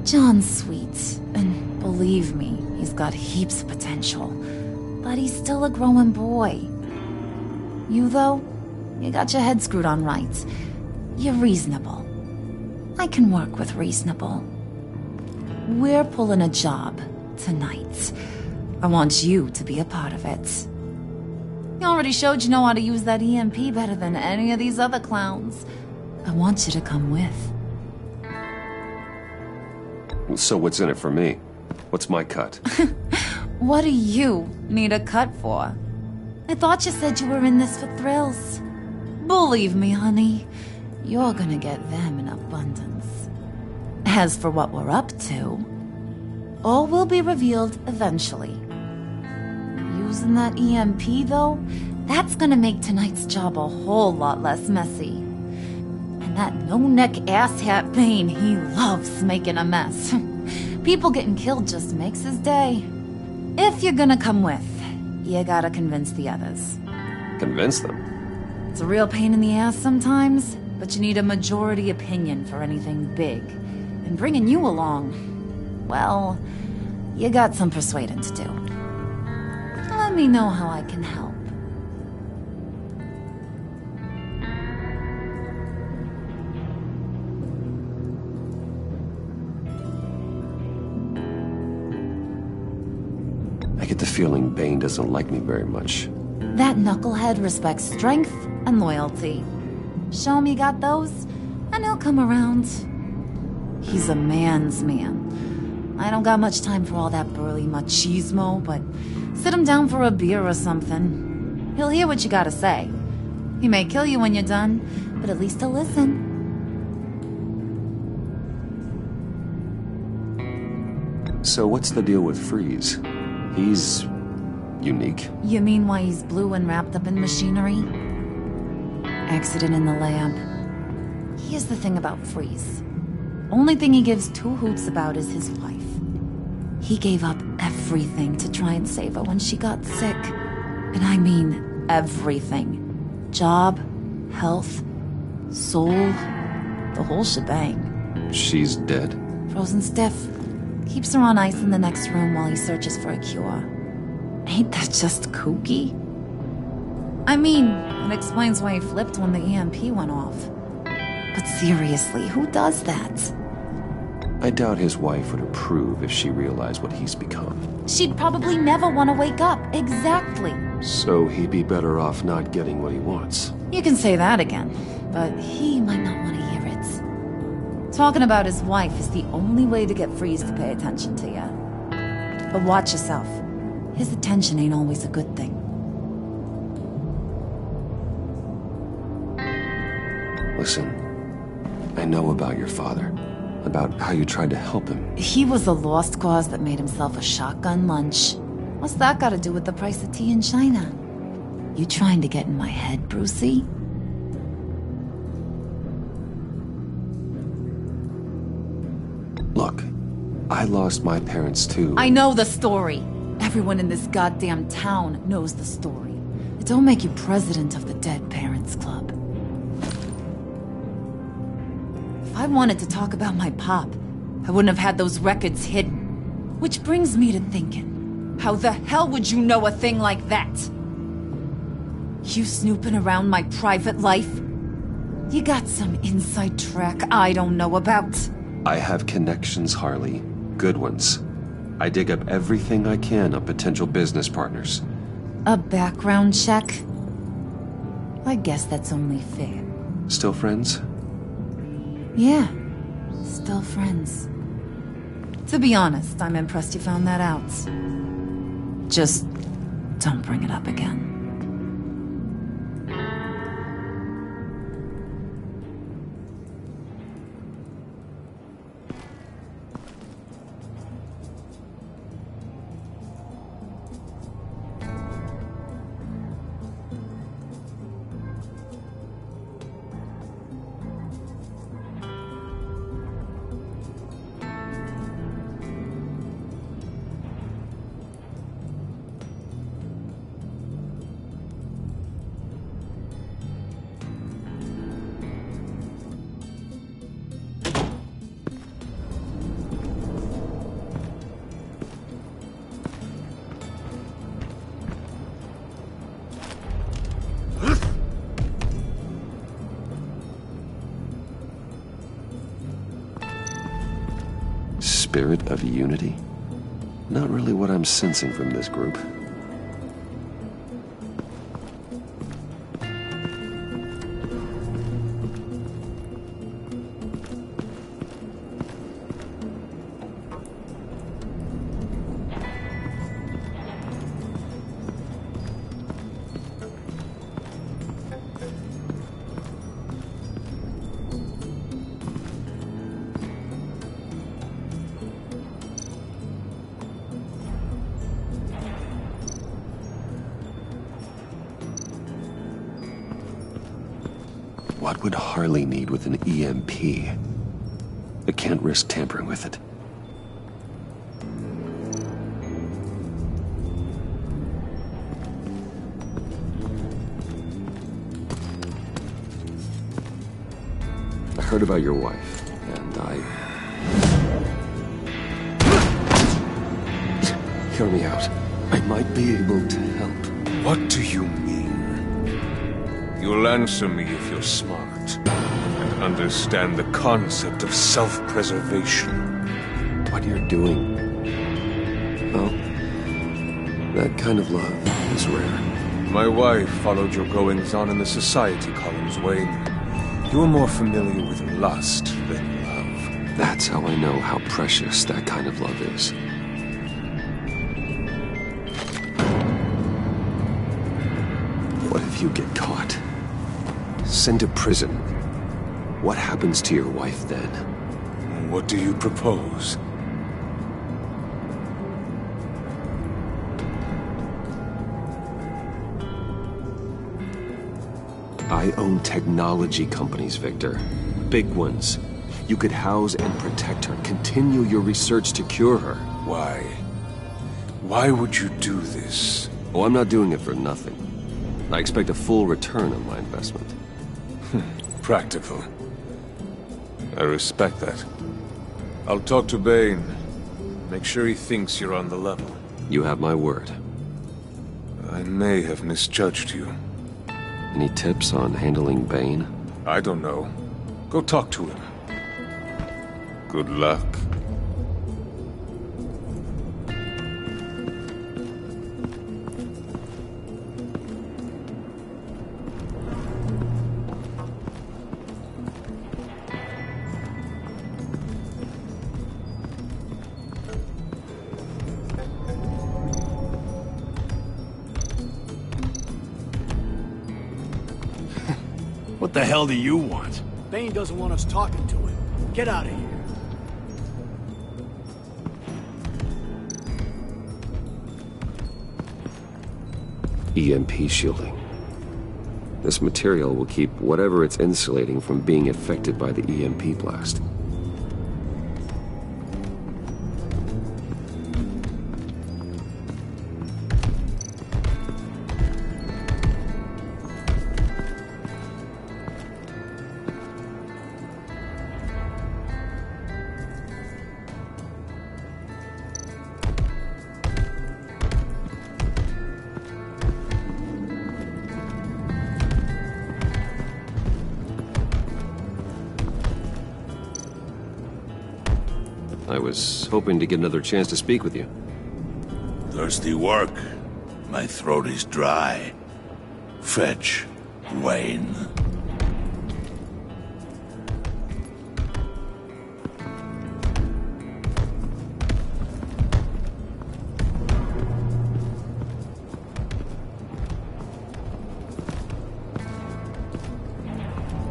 John's sweet, and believe me, he's got heaps of potential. But he's still a growing boy. You, though, you got your head screwed on right. You're reasonable. I can work with reasonable. We're pulling a job tonight. I want you to be a part of it. You already showed you know how to use that EMP better than any of these other clowns. I want you to come with. So what's in it for me? What's my cut? What do you need a cut for? I thought you said you were in this for thrills. Believe me, honey, you're gonna get them in abundance. As for what we're up to, all will be revealed eventually. Using that EMP, though, that's gonna make tonight's job a whole lot less messy. And that no-neck asshat Bane, he loves making a mess. People getting killed just makes his day. If you're gonna come with, you gotta convince the others. Convince them? It's a real pain in the ass sometimes, but you need a majority opinion for anything big. And bringing you along, well, you got some persuading to do. Let me know how I can help. I get the feeling Bane doesn't like me very much. That knucklehead respects strength and loyalty. Show him you got those, and he'll come around. He's a man's man. I don't got much time for all that burly machismo, but sit him down for a beer or something. He'll hear what you gotta say. He may kill you when you're done, but at least he'll listen. So what's the deal with Freeze? He's unique. You mean why he's blue and wrapped up in machinery? Accident in the lab. Here's the thing about Freeze. Only thing he gives two hoots about is his wife. He gave up everything to try and save her when she got sick. And I mean everything. Job, health, soul, the whole shebang. She's dead? Frozen stiff. Keeps her on ice in the next room while he searches for a cure. Ain't that just kooky? I mean, it explains why he flipped when the EMP went off. But seriously, who does that? I doubt his wife would approve if she realized what he's become. She'd probably never want to wake up. Exactly. So he'd be better off not getting what he wants. You can say that again, but he might not want to hear it. Talking about his wife is the only way to get Freeze to pay attention to you. But watch yourself. His attention ain't always a good thing. Listen, I know about your father. About how you tried to help him. He was a lost cause that made himself a shotgun lunch. What's that got to do with the price of tea in China? You trying to get in my head, Brucey? Look, I lost my parents too. I know the story. Everyone in this goddamn town knows the story. It don't make you president of the Dead Parents Club. If I wanted to talk about my pop, I wouldn't have had those records hidden. Which brings me to thinking, how the hell would you know a thing like that? You snooping around my private life? You got some inside track I don't know about. I have connections, Harley. Good ones. I dig up everything I can on potential business partners. A background check? I guess that's only fair. Still friends? Yeah, still friends. To be honest, I'm impressed you found that out. Just don't bring it up again. Spirit of unity? Not really what I'm sensing from this group. What would Harley need with an EMP? I can't risk tampering with it. I heard about your wife, and Hear me out. I might be able to help. What do you mean? You'll answer me if you're smart and understand the concept of self-preservation. What you're doing... well, that kind of love is rare. My wife followed your goings-on in the society columns, Wayne. You are more familiar with lust than love. That's how I know how precious that kind of love is. What if you get caught? Sent to prison? What happens to your wife then? What do you propose? I own technology companies, Victor. Big ones. You could house and protect her, continue your research to cure her. Why? Why would you do this? Oh, I'm not doing it for nothing. I expect a full return on my investment. Practical. I respect that. I'll talk to Bane. Make sure he thinks you're on the level. You have my word. I may have misjudged you. Any tips on handling Bane? I don't know. Go talk to him. Good luck. What the hell do you want? Bane doesn't want us talking to him. Get out of here. EMP shielding. This material will keep whatever it's insulating from being affected by the EMP blast. I was hoping to get another chance to speak with you. Thirsty work. My throat is dry. Fetch, Wayne.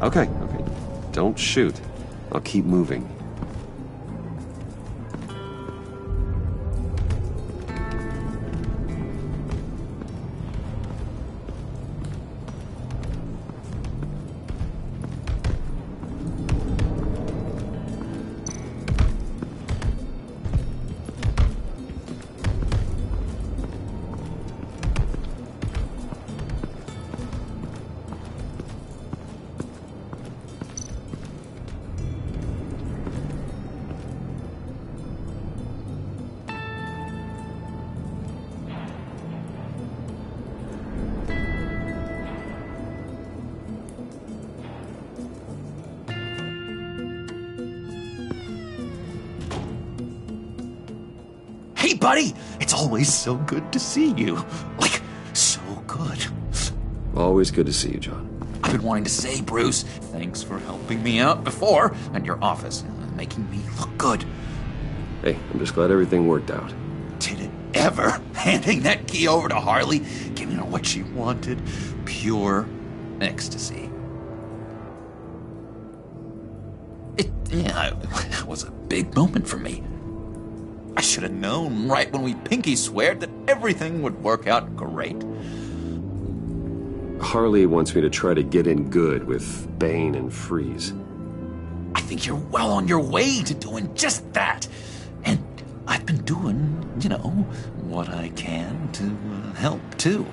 Okay. Don't shoot. I'll keep moving. Hey, buddy! It's always so good to see you. Like, so good. Always good to see you, John. I've been wanting to say, Bruce, thanks for helping me out before at your office, making me look good. Hey, I'm just glad everything worked out. Did it ever? Handing that key over to Harley, giving her what she wanted. Pure ecstasy. It was a big moment for me. I should have known right when we pinky sweared that everything would work out great. Harley wants me to try to get in good with Bane and Freeze. I think you're well on your way to doing just that. And I've been doing, you know, what I can to help, too.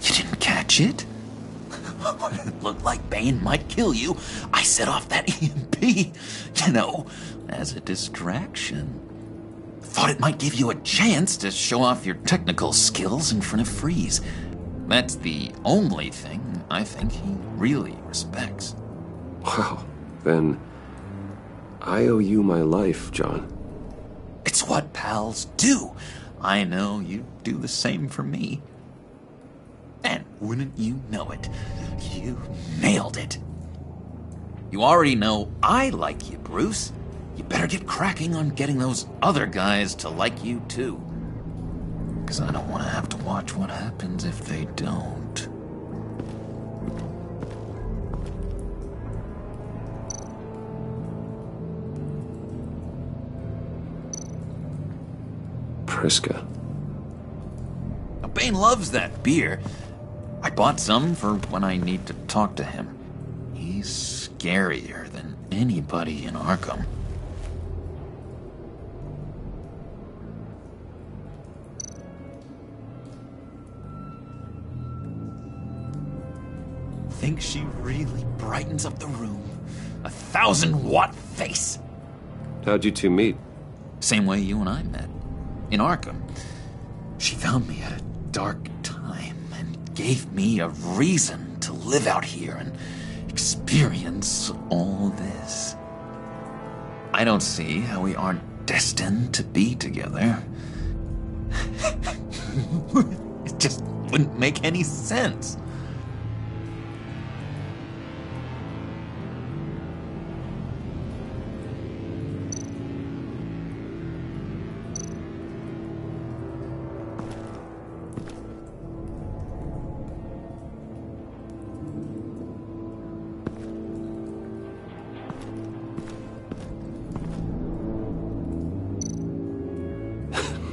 You didn't catch it? It looked like Bane might kill you. I set off that EMP, you know, as a distraction. Thought it might give you a chance to show off your technical skills in front of Freeze. That's the only thing I think he really respects. Wow, then I owe you my life, John. It's what pals do. I know you do the same for me. And wouldn't you know it, you nailed it. You already know I like you, Bruce. You better get cracking on getting those other guys to like you, too. Because I don't want to have to watch what happens if they don't. Priska. Now, Bane loves that beer. I bought some for when I need to talk to him. He's scarier than anybody in Arkham. Think she really brightens up the room? 1,000-watt face! How'd you two meet? Same way you and I met. In Arkham. She found me at a dark time and gave me a reason to live out here and experience all this. I don't see how we aren't destined to be together. It just wouldn't make any sense.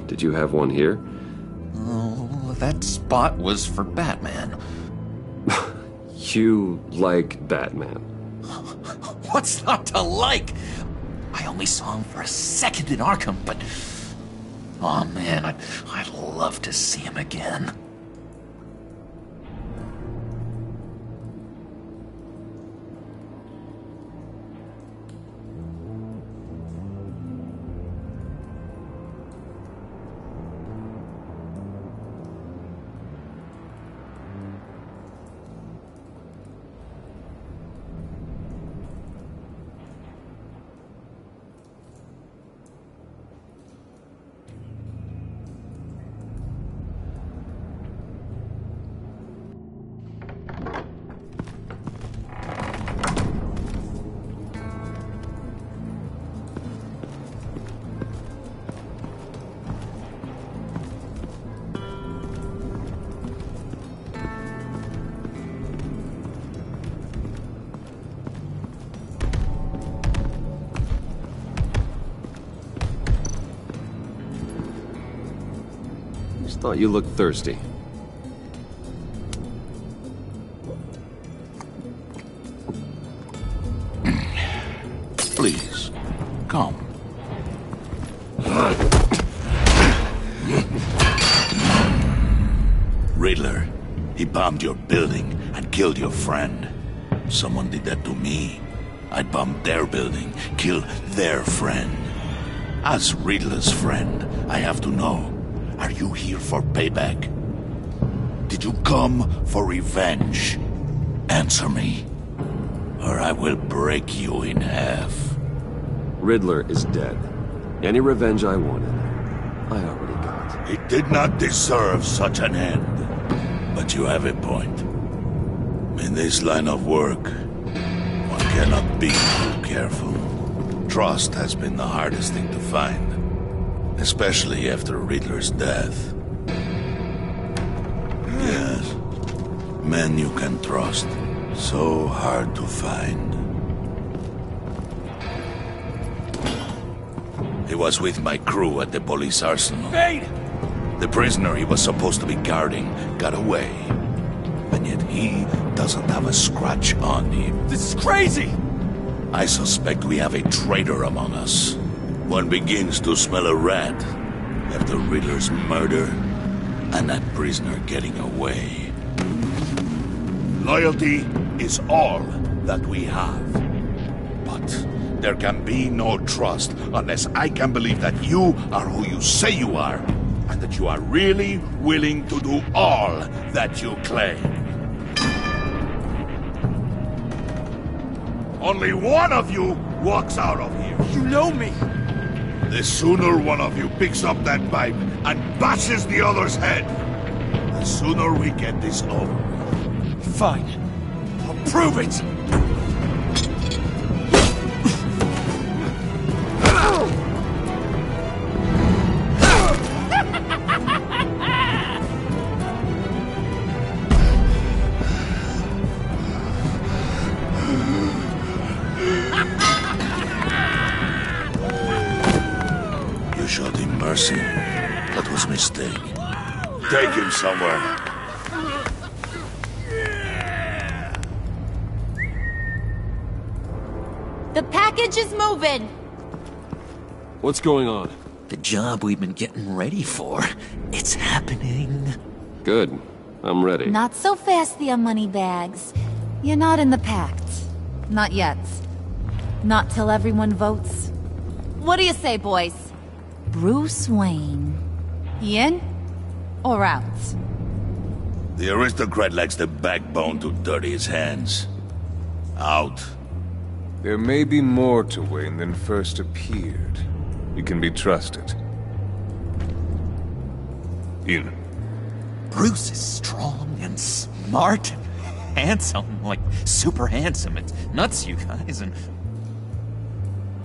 Did you have one here? Oh, that spot was for Batman. You like Batman? What's not to like? I only saw him for a second in Arkham, but... oh man, I'd love to see him again. Thought you looked thirsty. Please, come. Riddler, he bombed your building and killed your friend. Someone did that to me. I bombed their building, killed their friend. As Riddler's friend, I have to know. Are you here for payback? Did you come for revenge? Answer me, or I will break you in half. Riddler is dead. Any revenge I wanted, I already got. He did not deserve such an end. But you have a point. In this line of work, one cannot be too careful. Trust has been the hardest thing to find. Especially after Riddler's death. Yes. Men you can trust. So hard to find. He was with my crew at the police arsenal. Bane! The prisoner he was supposed to be guarding got away. I dang it, he doesn't have a scratch on him. This is crazy! I suspect we have a traitor among us. One begins to smell a rat after Riddler's murder and that prisoner getting away. Loyalty is all that we have. But there can be no trust unless I can believe that you are who you say you are, and that you are really willing to do all that you claim. Only one of you walks out of here. You know me! The sooner one of you picks up that pipe and bashes the other's head, the sooner we get this over. Fine. I'll prove it! You showed him mercy. That was a mistake. Take him somewhere. The package is moving! What's going on? The job we've been getting ready for. It's happening. Good. I'm ready. Not so fast, the Moneybags. You're not in the pact. Not yet. Not till everyone votes. What do you say, boys? Bruce Wayne. In or out? The aristocrat lacks the backbone to dirty his hands. Out. There may be more to Wayne than first appeared. You can be trusted. In. Bruce is strong and smart and handsome, like super handsome. It's nuts, you guys, and...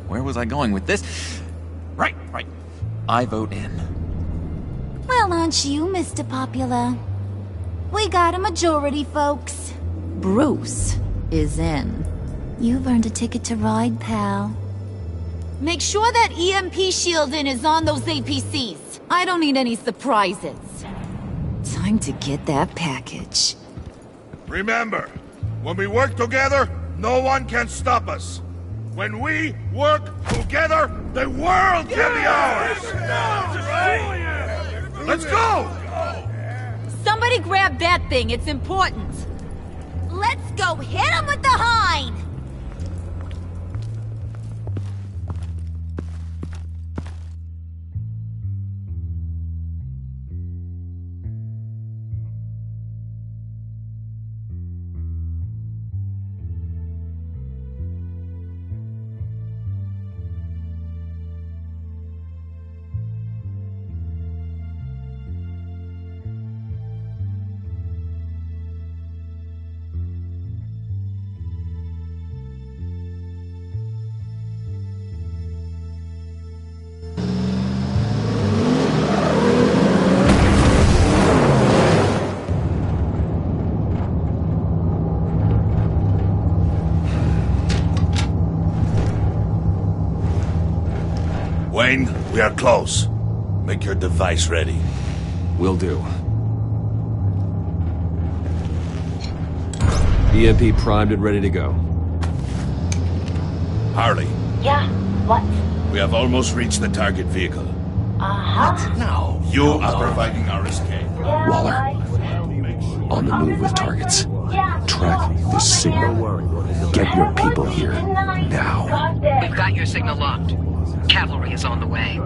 Where was I going with this? Right. I vote in. Well, aren't you, Mr. Popular? We got a majority, folks. Bruce is in. You've earned a ticket to ride, pal. Make sure that EMP shielding is on those APCs. I don't need any surprises. Time to get that package. Remember, when we work together, no one can stop us. When we work together, the world can be ours! Let's go! Somebody grab that thing, it's important. Let's go hit him with the hind! Wayne, we are close. Make your device ready. Will do. EMP primed and ready to go. Harley. Yeah, what? We have almost reached the target vehicle. Uh-huh. No. You are providing our escape. Waller. On the move with targets. Track this signal. Get your people here. Now. We've got your signal locked. Cavalry is on the way.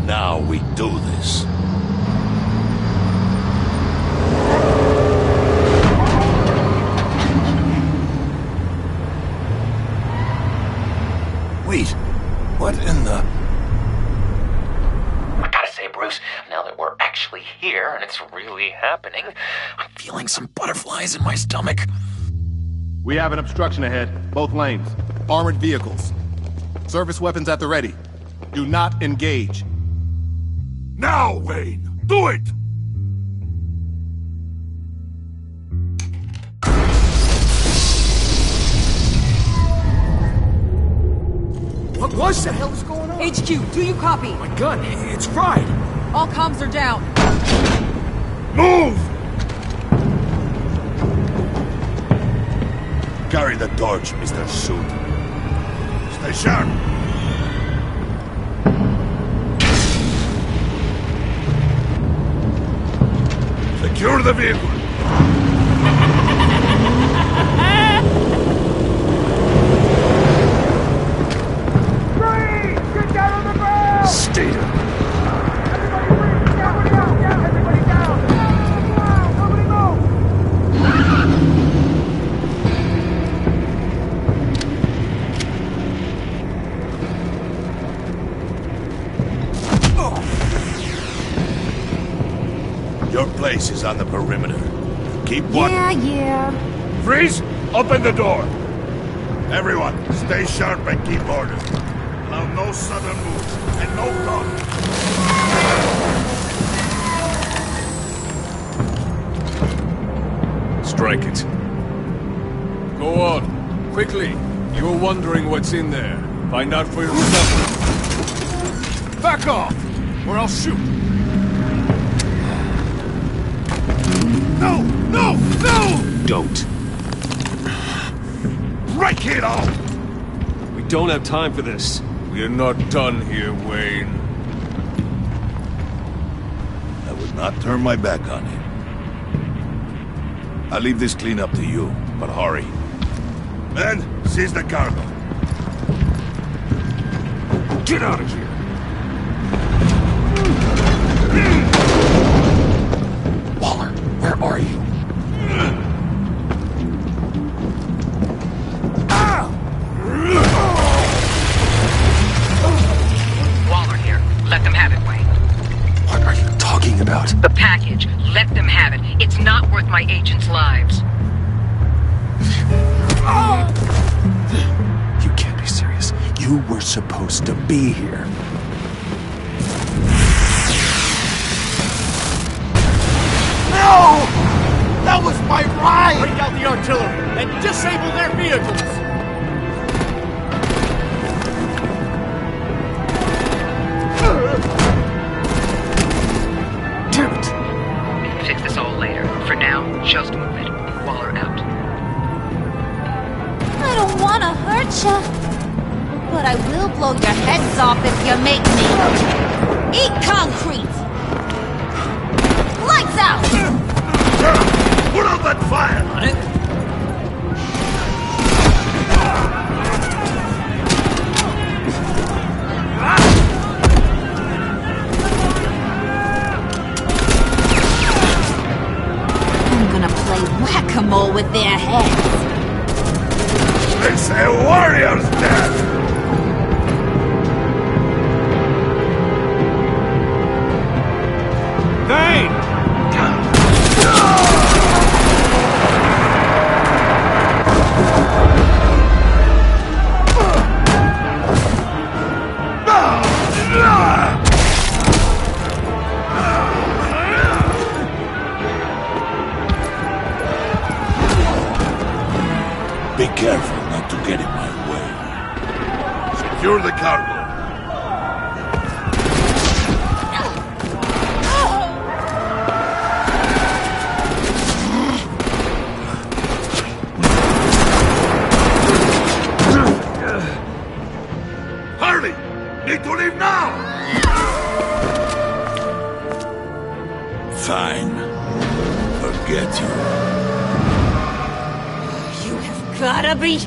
Now we do this. Wait, what in the... I gotta say, Bruce, now that we're actually here and it's really happening, I'm feeling some butterflies in my stomach. We have an obstruction ahead, both lanes. Armored vehicles. Service weapons at the ready. Do not engage. Now, Wayne! Do it! What was that? What the hell is going on? HQ, do you copy? My gun, it's fried. All comms are down. Move! carry the torch, Mr. Suit. Stay sharp. Secure the vehicle. Get down on the ground! Stay down. Everybody down! Nobody move! Your place is on the perimeter. Keep watch. Yeah. Freeze! Open the door. Everyone, stay sharp and keep order. Allow no sudden moves and no talk. Strike it. Go on. Quickly. You were wondering what's in there. Find out for yourself. Back off, or I'll shoot. No! No! No! Don't. Break it off! We don't have time for this. We're not done here, Wayne. I would not turn my back on him. I'll leave this cleanup to you, but hurry. Men, seize the cargo. Get out of here! Waller, where are you? Waller here. Let them have it, Wayne. What are you talking about? The package. Let them have it. It's not worth my agents' lives. You can't be serious. You were supposed to be here. No! That was my ride! Break out the artillery and disable their vehicles! Damn it! We can fix this all later. For now, just move it. Waller out. I don't want to hurt ya, but I will blow your heads off if you make me. Eat concrete! Lights out! Put out that fire! On it? I'm gonna play whack-a-mole with their heads. It's a warrior's death! Vane! Be careful not to get in my way. Secure the cargo. Hurry! Need to leave now! Fine. Forget you. Gotta be...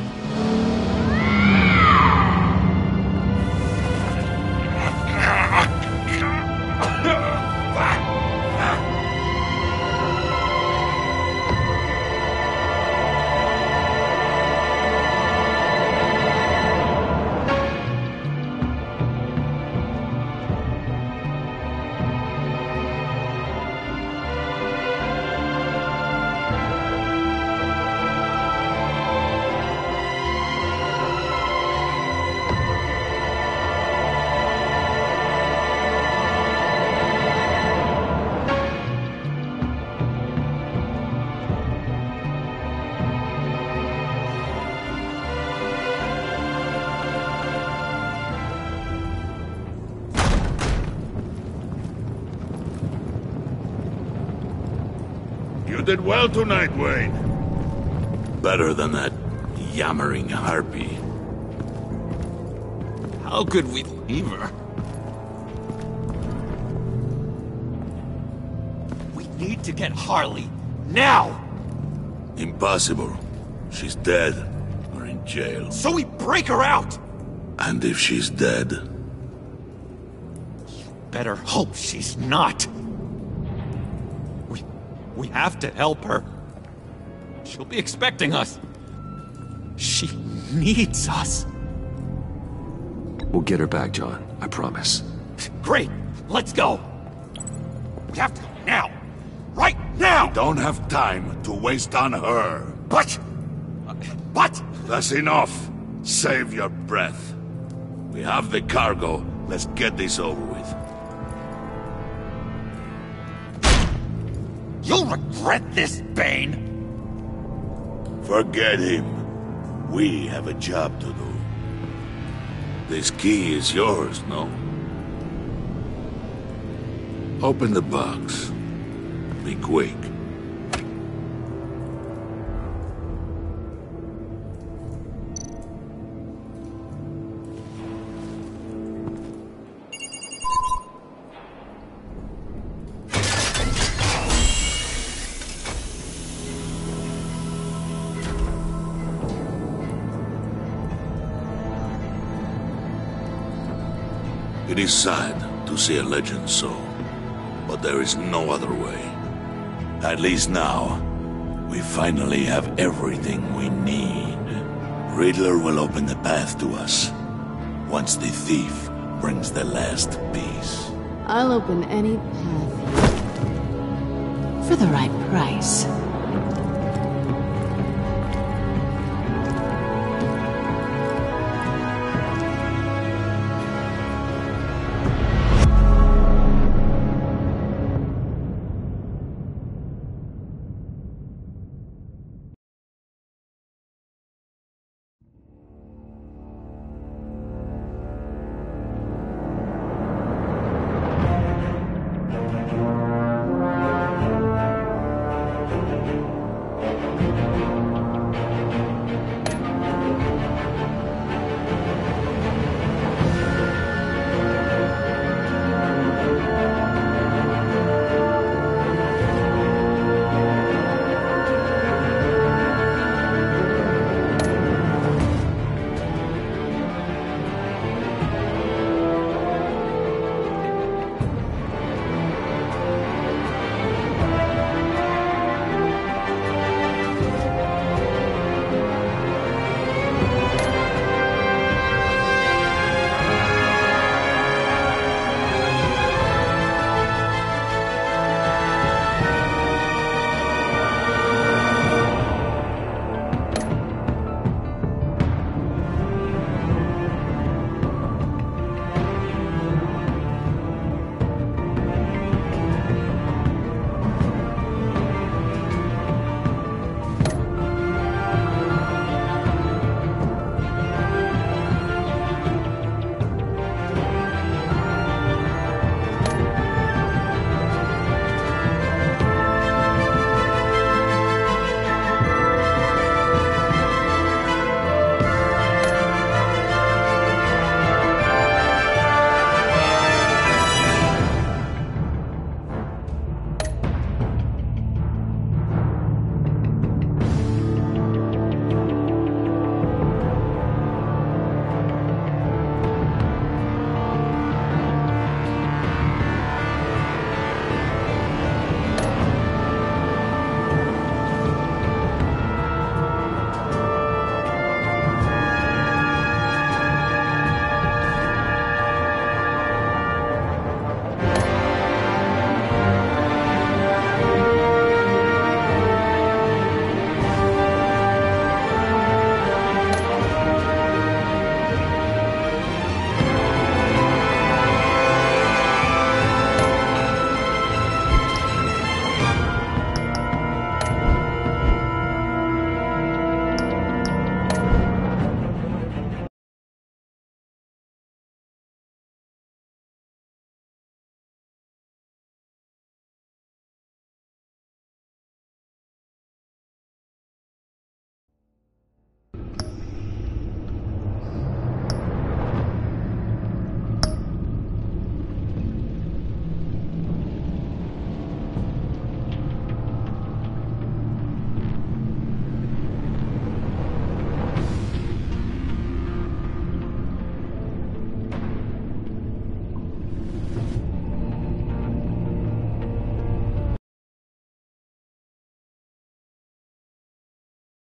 You did well tonight, Wayne. Better than that yammering harpy. How could we leave her? We need to get Harley, now! Impossible. She's dead, or in jail. So we break her out! And if she's dead? Better hope she's not. We have to help her. She'll be expecting us. She needs us. We'll get her back, John. I promise. Great! Let's go! We have to go now! Right now! We don't have time to waste on her. But... That's enough. Save your breath. We have the cargo. Let's get this over with. You'll regret this, Bane! Forget him. We have a job to do. This key is yours, no? Open the box. Be quick. It is sad to see a legend so, but there is no other way. At least now, we finally have everything we need. Riddler will open the path to us, once the thief brings the last piece. I'll open any path for the right price.